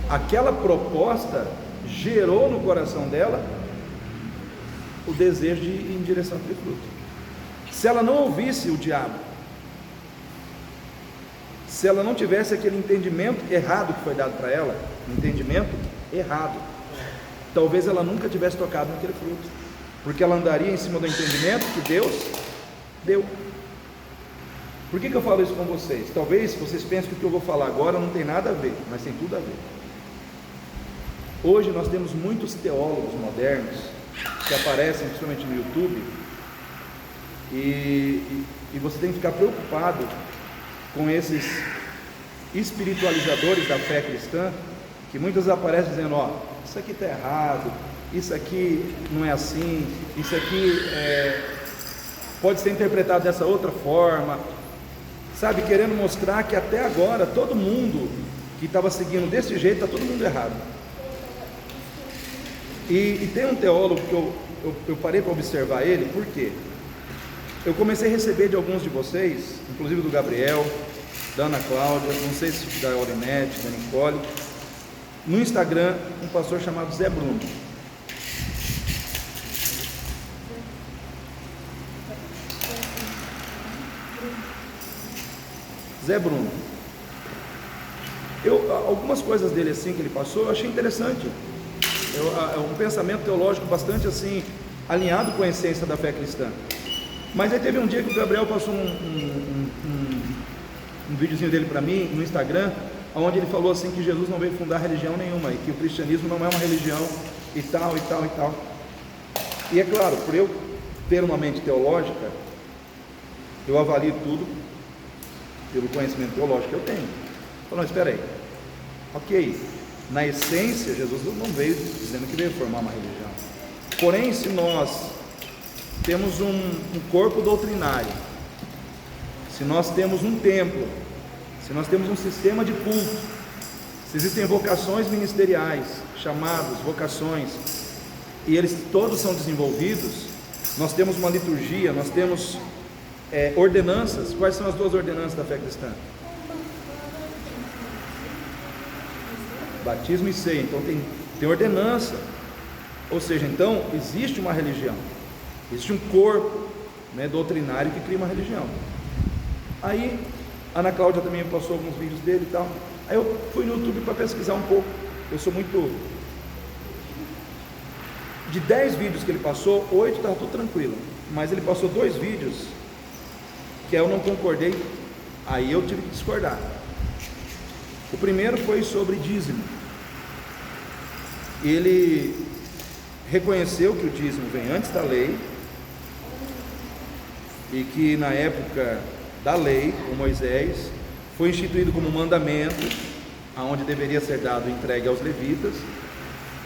Aquela proposta gerou no coração dela o desejo de ir em direção àquele fruto. Se ela não ouvisse o diabo, se ela não tivesse aquele entendimento errado que foi dado para ela, entendimento errado, talvez ela nunca tivesse tocado naquele fruto, porque ela andaria em cima do entendimento que Deus deu. Por que eu falo isso com vocês? Talvez vocês pensem que o que eu vou falar agora não tem nada a ver, mas tem tudo a ver. Hoje nós temos muitos teólogos modernos que aparecem principalmente no YouTube, e você tem que ficar preocupado com esses espiritualizadores da fé cristã, que muitas vezes aparecem dizendo: ó, isso aqui está errado, isso aqui não é assim, isso aqui pode ser interpretado dessa outra forma, sabe, querendo mostrar que até agora todo mundo que estava seguindo desse jeito, está todo mundo errado. E tem um teólogo que eu parei para observar ele. Por quê? Eu comecei a receber de alguns de vocês, inclusive do Gabriel, da Ana Cláudia, não sei se da Aurinete, da Nicole, no Instagram, um pastor chamado Zé Bruno. Zé Bruno. Algumas coisas dele assim que ele passou, eu achei interessante. É um pensamento teológico bastante assim, alinhado com a essência da fé cristã. Mas aí teve um dia que o Gabriel passou um videozinho dele para mim no Instagram, onde ele falou assim que Jesus não veio fundar religião nenhuma, e que o cristianismo não é uma religião, e tal, e tal, e tal. E é claro, por eu ter uma mente teológica, eu avalio tudo pelo conhecimento teológico que eu tenho. Falei: não, espera aí, ok, na essência Jesus não veio dizendo que veio formar uma religião. Porém, se nós temos um corpo doutrinário, se nós temos um templo, se nós temos um sistema de culto, se existem vocações ministeriais, chamados, vocações, e eles todos são desenvolvidos, nós temos uma liturgia, nós temos ordenanças. Quais são as duas ordenanças da fé cristã? Batismo e ceia. Então tem ordenança, ou seja, então existe uma religião, existe um corpo, né, doutrinário que cria uma religião. Aí a Ana Cláudia também passou alguns vídeos dele e tal. Aí eu fui no YouTube para pesquisar um pouco. Eu sou muito... De 10 vídeos que ele passou, 8 estava tudo tranquilo, mas ele passou 2 vídeos que eu não concordei, aí eu tive que discordar. O primeiro foi sobre dízimo. Ele reconheceu que o dízimo vem antes da lei, e que na época da lei, com Moisés, foi instituído como mandamento, aonde deveria ser dado entregue aos levitas,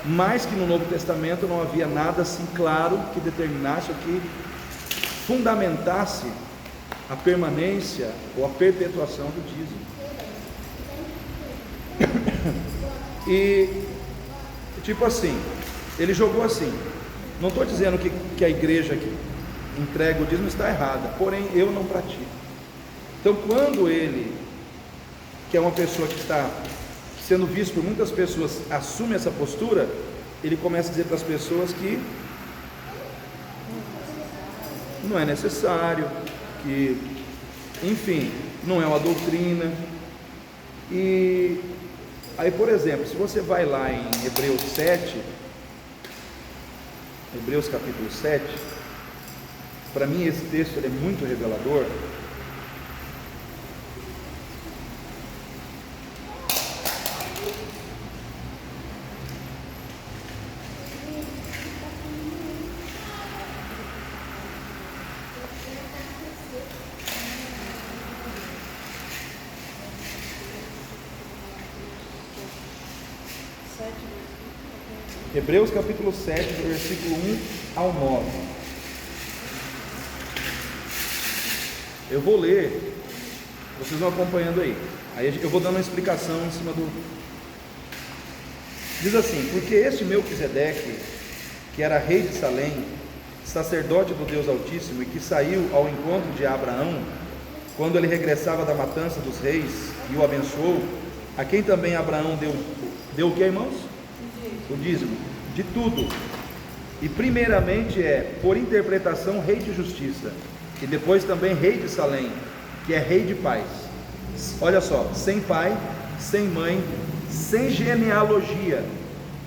mas que no Novo Testamento não havia nada assim claro que determinasse ou que fundamentasse a permanência ou a perpetuação do dízimo. E tipo assim, ele jogou assim. Não estou dizendo que a igreja que entrega o dízimo está errada, porém eu não pratico. Então quando ele, que é uma pessoa que está sendo visto por muitas pessoas, assume essa postura, ele começa a dizer para as pessoas que não é necessário, que, enfim, não é uma doutrina. E aí, por exemplo, se você vai lá em Hebreus 7, Hebreus capítulo 7, para mim esse texto ele é muito revelador. Hebreus capítulo 7, do versículo 1 ao 9. Eu vou ler, vocês vão acompanhando aí. Aí eu vou dando uma explicação em cima do... Diz assim: porque este Melquisedeque, que era rei de Salém, sacerdote do Deus Altíssimo, e que saiu ao encontro de Abraão, quando ele regressava da matança dos reis e o abençoou, a quem também Abraão deu o que, irmãos? O dízimo, de tudo. E primeiramente por interpretação, rei de justiça, e depois também rei de Salém, que é rei de paz. Olha só, sem pai, sem mãe, sem genealogia,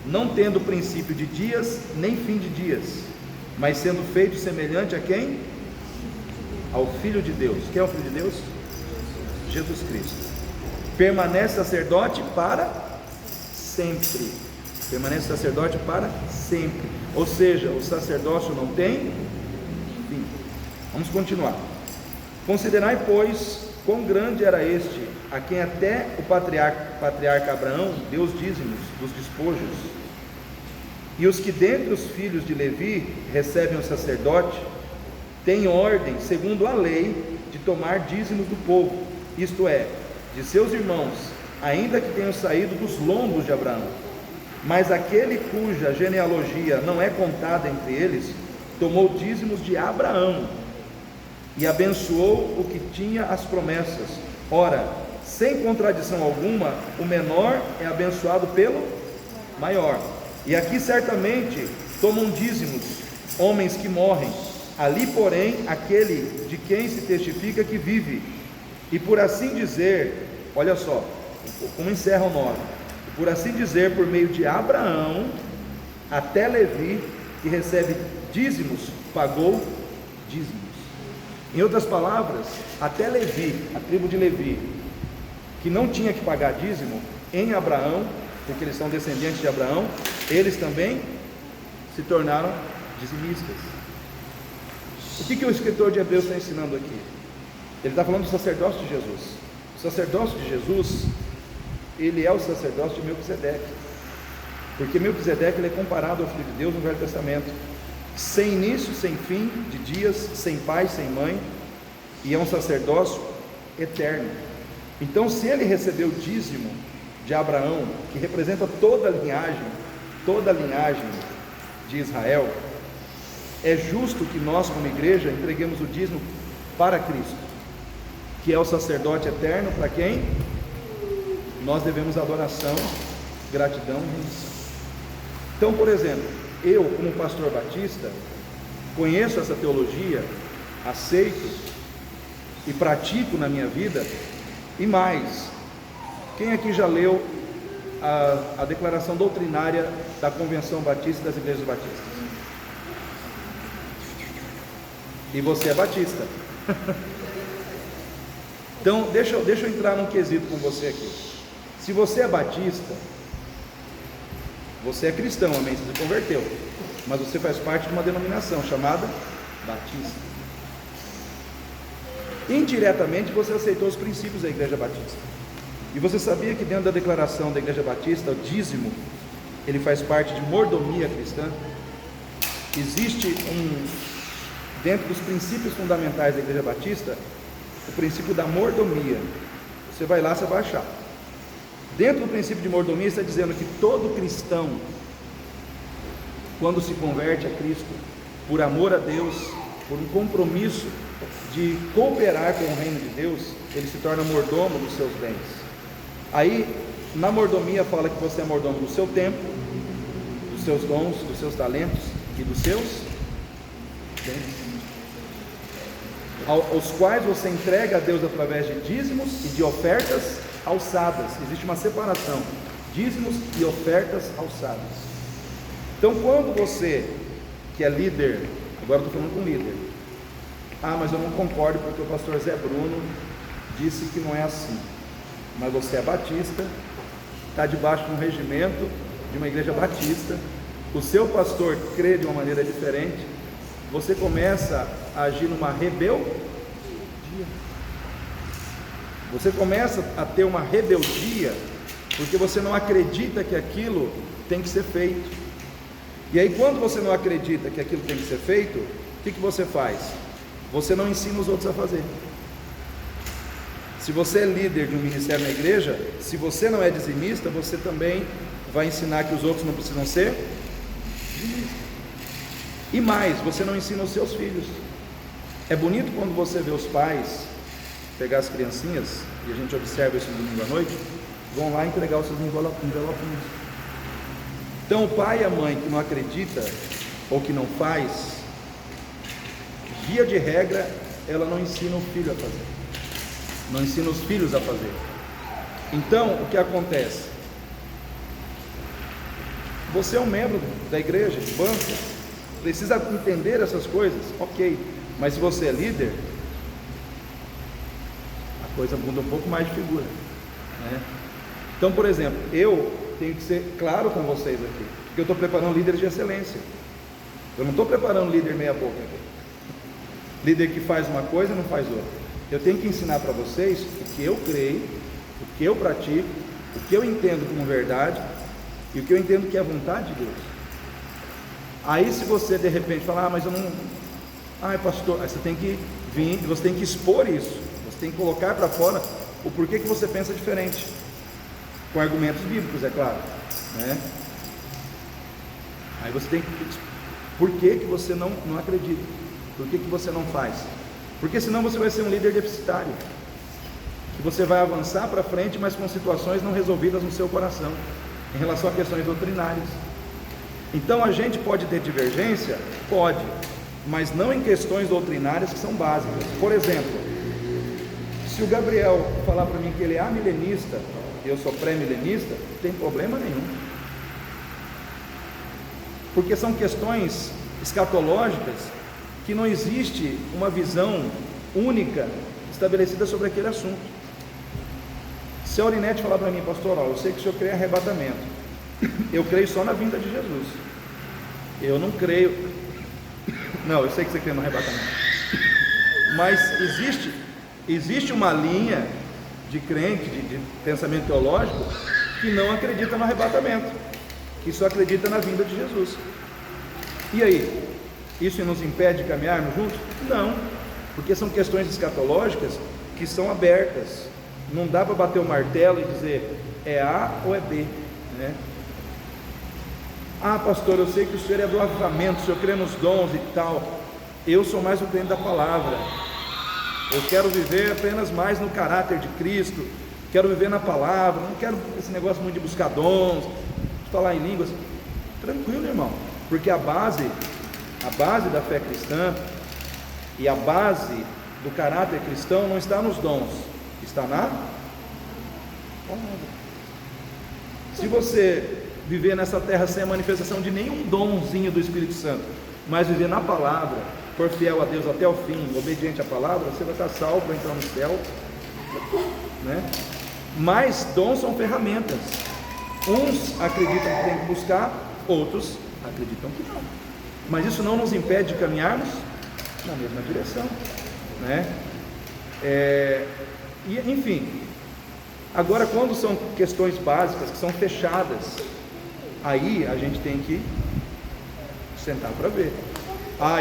não tendo princípio de dias, nem fim de dias, mas sendo feito semelhante a quem? Ao Filho de Deus. Quem é o Filho de Deus? Jesus Cristo. Permanece sacerdote para sempre. Permanece sacerdote para sempre. Ou seja, o sacerdócio não tem fim. Vamos continuar. Considerai, pois, quão grande era este, a quem até o patriarca Abraão deu os dízimos dos despojos. E os que dentre os filhos de Levi recebem o sacerdote, têm ordem, segundo a lei, de tomar dízimos do povo, isto é, de seus irmãos, ainda que tenham saído dos lombos de Abraão. Mas aquele cuja genealogia não é contada entre eles, tomou dízimos de Abraão, e abençoou o que tinha as promessas. Ora, sem contradição alguma, o menor é abençoado pelo maior. E aqui certamente tomam dízimos homens que morrem, ali porém aquele de quem se testifica que vive. E por assim dizer, olha só, como encerra o 9, por assim dizer, por meio de Abraão, até Levi, que recebe dízimos, pagou dízimos. Em outras palavras, até Levi, a tribo de Levi, que não tinha que pagar dízimo, em Abraão, porque eles são descendentes de Abraão, eles também se tornaram dizimistas. O que o escritor de Hebreus está ensinando aqui? Ele está falando do sacerdócio de Jesus. O sacerdócio de Jesus, ele é o sacerdócio de Melquisedeque, porque Melquisedeque ele é comparado ao Filho de Deus no Velho Testamento, sem início, sem fim de dias, sem pai, sem mãe, e é um sacerdócio eterno. Então, se ele recebeu o dízimo de Abraão, que representa toda a linhagem de Israel, é justo que nós, como igreja, entreguemos o dízimo para Cristo, que é o sacerdote eterno, para quem nós devemos adoração, gratidão e rendição. Então, por exemplo, eu, como pastor batista, conheço essa teologia, aceito e pratico na minha vida. E mais, quem aqui já leu a declaração doutrinária da Convenção Batista das Igrejas Batistas? E você é batista. Então, deixa eu entrar num quesito com você aqui. Se você é batista, você é cristão, amém? Você se converteu, mas você faz parte de uma denominação chamada Batista. Indiretamente você aceitou os princípios da Igreja Batista. E você sabia que dentro da declaração da Igreja Batista, o dízimo, ele faz parte de mordomia cristã? Existe dentro dos princípios fundamentais da Igreja Batista, o princípio da mordomia. Você vai lá, você vai achar. Dentro do princípio de mordomia está dizendo que todo cristão, quando se converte a Cristo, por amor a Deus, por um compromisso de cooperar com o reino de Deus, ele se torna mordomo dos seus bens. Aí, na mordomia fala que você é mordomo do seu tempo, dos seus dons, dos seus talentos e dos seus bens, aos quais você entrega a Deus através de dízimos e de ofertas alçadas. Existe uma separação, dízimos e ofertas alçadas. Então, quando você, que é líder, agora estou falando com líder, mas eu não concordo porque o pastor Zé Bruno disse que não é assim. Mas você é batista, está debaixo de um regimento, de uma igreja batista, o seu pastor crê de uma maneira diferente, você começa a agir numa rebeldia. Você começa a ter uma rebeldia, porque você não acredita que aquilo tem que ser feito. E aí, quando você não acredita que aquilo tem que ser feito, o que você faz? Você não ensina os outros a fazer. Se você é líder de um ministério na igreja, se você não é dizimista, você também vai ensinar que os outros não precisam ser dizimistas. E mais, você não ensina os seus filhos. É bonito quando você vê os pais pegar as criancinhas, e a gente observa isso no domingo à noite, vão lá entregar os seus envelopinhos. Então o pai e a mãe que não acredita ou que não faz, via de regra, ela não ensina o filho a fazer, não ensina os filhos a fazer. Então o que acontece? Você é um membro da igreja, de banco, precisa entender essas coisas, ok, mas se você é líder, a coisa muda um pouco mais de figura, né? Então, por exemplo, eu tenho que ser claro com vocês aqui, porque eu estou preparando líderes de excelência. Eu não estou preparando líder meia boca aqui, líder que faz uma coisa e não faz outra. Eu tenho que ensinar para vocês o que eu creio, o que eu pratico, o que eu entendo como verdade e o que eu entendo que é a vontade de Deus. Aí se você de repente falar, mas eu não... pastor, aí você tem que vir, você tem que expor isso, você tem que colocar para fora o porquê que você pensa diferente, com argumentos bíblicos, é claro, né? Aí você tem que... Por que você não acredita? Por que você não faz? Porque senão você vai ser um líder deficitário, que você vai avançar para frente, mas com situações não resolvidas no seu coração, em relação a questões doutrinárias. Então a gente pode ter divergência? Pode, mas não em questões doutrinárias que são básicas. Por exemplo, se o Gabriel falar para mim que ele é amilenista, eu sou pré-milenista, não tem problema nenhum, porque são questões escatológicas que não existe uma visão única estabelecida sobre aquele assunto. Se a Aurinete falar para mim, pastor, eu sei que o senhor crê em arrebatamento, eu creio só na vinda de Jesus, eu não creio, não, eu sei que você crê no arrebatamento, mas existe uma linha de crente, de pensamento teológico, que não acredita no arrebatamento, que só acredita na vinda de Jesus. E aí, isso nos impede de caminharmos juntos? Não, porque são questões escatológicas que são abertas, não dá para bater o martelo e dizer é A ou é B, né? Pastor, eu sei que o senhor é do avivamento, o senhor crê nos dons e tal, eu sou mais o crente da palavra, eu quero viver apenas mais no caráter de Cristo, quero viver na palavra, não quero esse negócio muito de buscar dons, de falar em línguas. Tranquilo, irmão, porque a base da fé cristã e a base do caráter cristão não está nos dons, está na palavra. Se você viver nessa terra sem a manifestação de nenhum domzinho do Espírito Santo, mas viver na palavra, for fiel a Deus até o fim, obediente à palavra, você vai estar salvo para entrar no céu, né? Mas dons são ferramentas. Uns acreditam que tem que buscar, outros acreditam que não. Mas isso não nos impede de caminharmos na mesma direção, né? E enfim, agora quando são questões básicas que são fechadas, aí a gente tem que sentar para ver.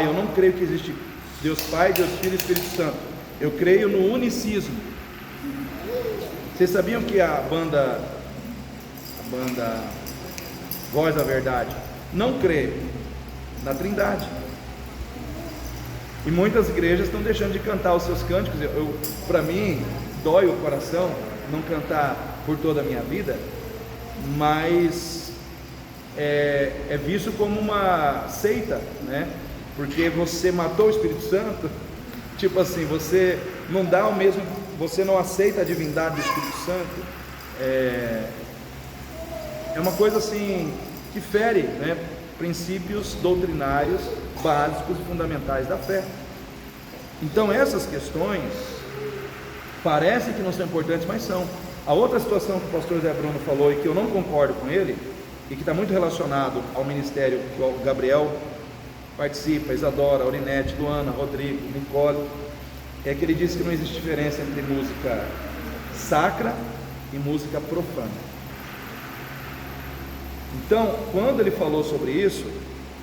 Eu não creio que existe Deus Pai, Deus Filho e Espírito Santo. Eu creio no unicismo. Vocês sabiam que a banda Voz da Verdade não crê na Trindade? E muitas igrejas estão deixando de cantar os seus cânticos. Para mim, dói o coração não cantar por toda a minha vida, mas é visto como uma seita, né? Porque você matou o Espírito Santo, tipo assim, você não dá o mesmo, você não aceita a divindade do Espírito Santo, é uma coisa assim que fere, né, princípios doutrinários básicos e fundamentais da fé. Então essas questões parecem que não são importantes, mas são. A outra situação que o pastor Zé Bruno falou e que eu não concordo com ele, e que está muito relacionado ao ministério que o Gabriel participa, Isadora, Aurinete, Luana, Rodrigo, Nicole, é que ele disse que não existe diferença entre música sacra e música profana. Então, quando ele falou sobre isso,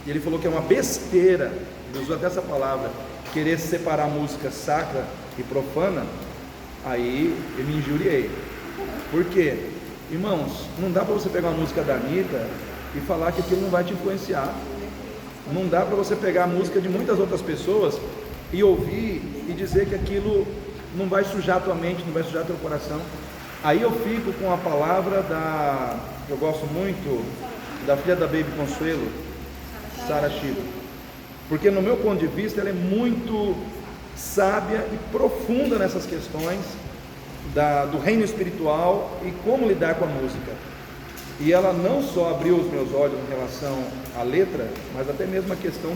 ele falou que é uma besteira, ele usou até essa palavra, querer separar música sacra e profana, aí eu me injuriei. Por quê? Irmãos, não dá para você pegar uma música da Anitta e falar que aquilo não vai te influenciar. Não dá para você pegar a música de muitas outras pessoas e ouvir e dizer que aquilo não vai sujar a tua mente, não vai sujar teu coração. Aí eu fico com a palavra que eu gosto muito, da filha da Baby Consuelo, Sarah Shiva. Porque no meu ponto de vista ela é muito sábia e profunda nessas questões do reino espiritual e como lidar com a música. E ela não só abriu os meus olhos em relação à letra, mas até mesmo a questão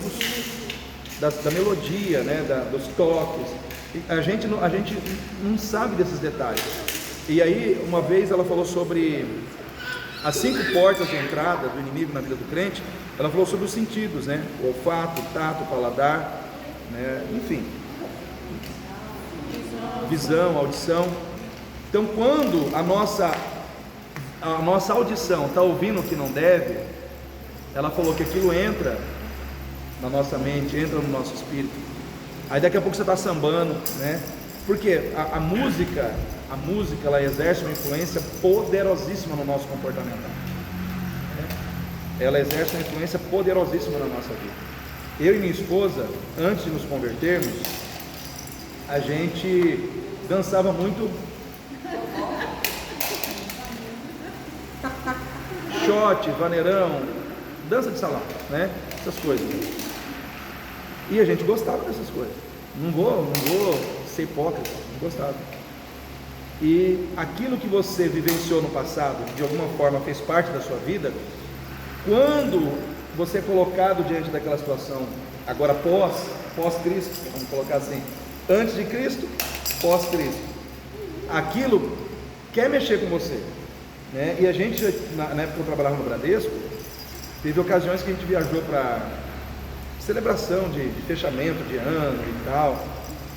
da melodia, né, dos toques. E a gente não sabe desses detalhes. E aí, uma vez ela falou sobre as 5 portas de entrada do inimigo na vida do crente. Ela falou sobre os sentidos, né? O olfato, o tato, o paladar, né? Enfim, visão, audição. Então, quando a nossa audição está ouvindo o que não deve, ela falou que aquilo entra na nossa mente, entra no nosso espírito. Aí daqui a pouco você está sambando, né? Porque a música ela exerce uma influência poderosíssima no nosso comportamento, né? Ela exerce uma influência poderosíssima na nossa vida. Eu e minha esposa, antes de nos convertermos, a gente dançava muito shot, vaneirão, dança de salão, né? Essas coisas. E a gente gostava dessas coisas. Não vou ser hipócrita, não gostava. E aquilo que você vivenciou no passado, de alguma forma fez parte da sua vida, quando você é colocado diante daquela situação, agora pós-Cristo, vamos colocar assim, antes de Cristo, pós-Cristo, aquilo quer mexer com você, né? E a gente, na época que eu trabalhava no Bradesco, teve ocasiões que a gente viajou para celebração de fechamento de ano e tal,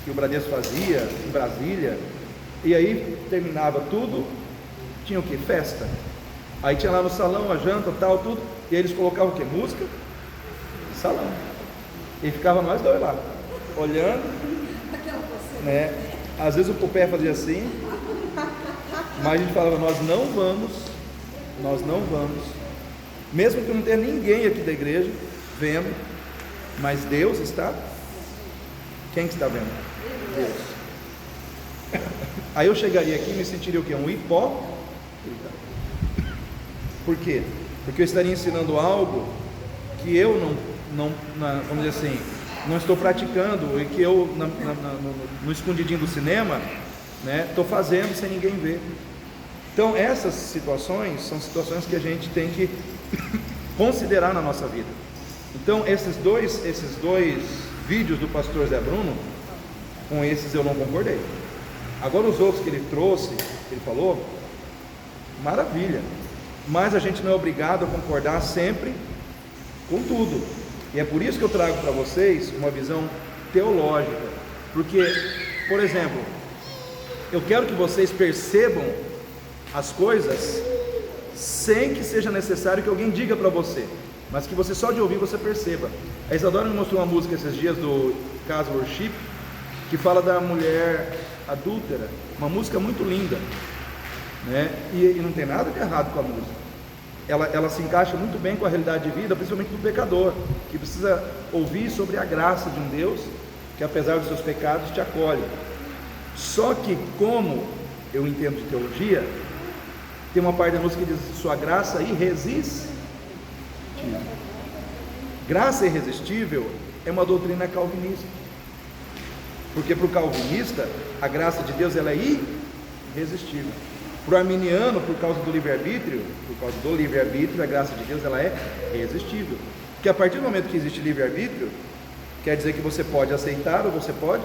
que o Bradesco fazia em Brasília, e aí terminava tudo, tinha o que? Festa. Aí tinha lá no salão a janta, tal, tudo, e aí eles colocavam o que? Música? Salão. E ficava nós dois lá, olhando, né? Às vezes o pé fazia assim, mas a gente falava, nós não vamos, mesmo que não tenha ninguém aqui da igreja vendo, mas Deus está. Quem que está vendo? Deus. Aí eu chegaria aqui e me sentiria o quê? Um hipócrita. Por quê? Porque eu estaria ensinando algo que eu não vamos dizer assim, não estou praticando, e que eu no escondidinho do cinema, né, estou fazendo sem ninguém ver. Então essas situações são situações que a gente tem que considerar na nossa vida. Então esses dois vídeos do pastor Zé Bruno, com esses eu não concordei. Agora os outros que ele trouxe, que ele falou, maravilha, mas a gente não é obrigado a concordar sempre com tudo. E é por isso que eu trago para vocês uma visão teológica, porque, por exemplo, eu quero que vocês percebam as coisas sem que seja necessário que alguém diga para você, mas que você só de ouvir você perceba. A Isadora me mostrou uma música esses dias do Casa Worship, que fala da mulher adúltera, uma música muito linda, né? E não tem nada de errado com a música. Ela se encaixa muito bem com a realidade de vida, principalmente do pecador, que precisa ouvir sobre a graça de um Deus que, apesar dos seus pecados, te acolhe. Só que, como eu entendo de teologia, tem uma parte da música que diz: sua graça irresistível. Graça irresistível é uma doutrina calvinista, porque para o calvinista a graça de Deus ela é irresistível. Para o arminiano, por causa do livre-arbítrio, a graça de Deus ela é irresistível, porque a partir do momento que existe livre-arbítrio, quer dizer que você pode aceitar ou você pode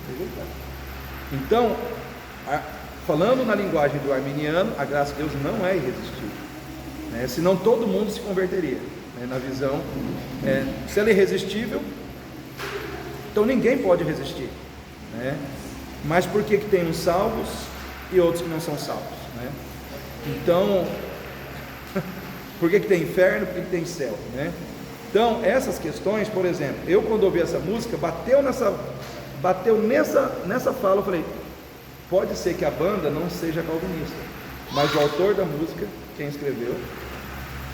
rejeitar. Então, falando na linguagem do arminiano, a graça de Deus não é irresistível, né? Senão todo mundo se converteria, né? Na visão, se ela é irresistível, então ninguém pode resistir, né? Mas por que tem uns salvos e outros que não são salvos, né? Então, por que tem inferno, por que tem céu, né? Então, essas questões, por exemplo, eu quando ouvi essa música, bateu nessa fala, eu falei, pode ser que a banda não seja calvinista, mas o autor da música, quem escreveu,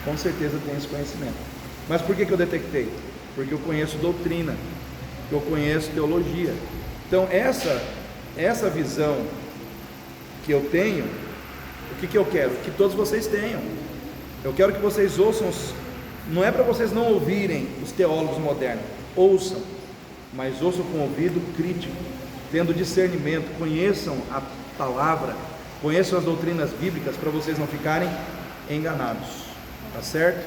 com certeza tem esse conhecimento. Mas por que eu detectei? Porque eu conheço doutrina, eu conheço teologia. Então essa visão que eu tenho, o que eu quero? Que todos vocês tenham. Eu quero que vocês ouçam, não é para vocês não ouvirem os teólogos modernos, ouçam, mas ouçam com ouvido crítico, tendo discernimento, conheçam a palavra, conheçam as doutrinas bíblicas, para vocês não ficarem enganados, tá certo?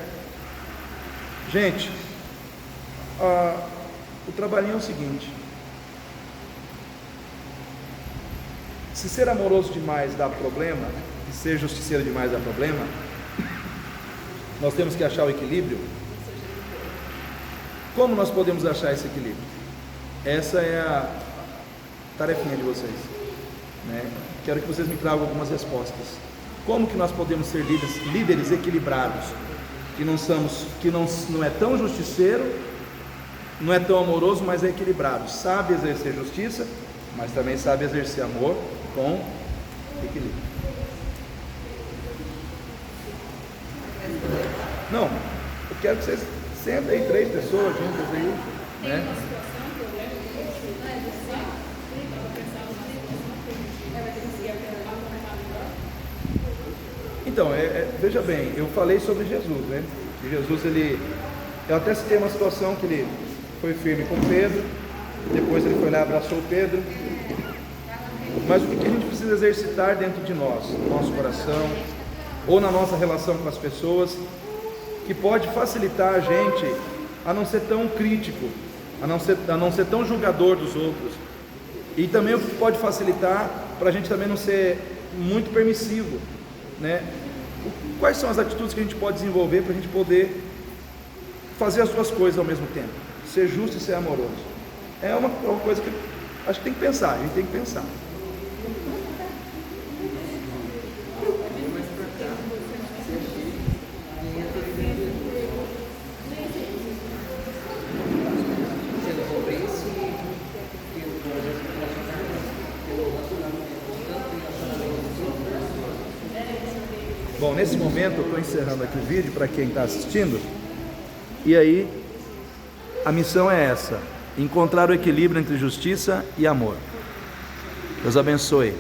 Gente, o trabalhinho é o seguinte: se ser amoroso demais dá problema, e ser justiceiro demais dá problema, nós temos que achar o equilíbrio. Como nós podemos achar esse equilíbrio? Essa é a tarefinha de vocês, né? Quero que vocês me tragam algumas respostas. Como que nós podemos ser líderes equilibrados, que não é tão justiceiro, não é tão amoroso, mas é equilibrado, sabe exercer justiça, mas também sabe exercer amor com equilíbrio. Não, eu quero que vocês sentem aí 3 pessoas juntas aí, né? Então, veja bem, eu falei sobre Jesus, né? E Jesus, eu até citei uma situação que ele foi firme com Pedro, depois ele foi lá e abraçou Pedro. Mas o que a gente precisa exercitar dentro de nós, no nosso coração, ou na nossa relação com as pessoas, que pode facilitar a gente a não ser tão crítico, a não ser tão julgador dos outros, e também o que pode facilitar para a gente também não ser muito permissivo, né? Quais são as atitudes que a gente pode desenvolver para a gente poder fazer as duas coisas ao mesmo tempo, ser justo e ser amoroso? É uma coisa que acho que tem que pensar, a gente tem que pensar. Bom, nesse momento eu estou encerrando aqui o vídeo para quem está assistindo. E aí, a missão é essa: encontrar o equilíbrio entre justiça e amor. Deus abençoe.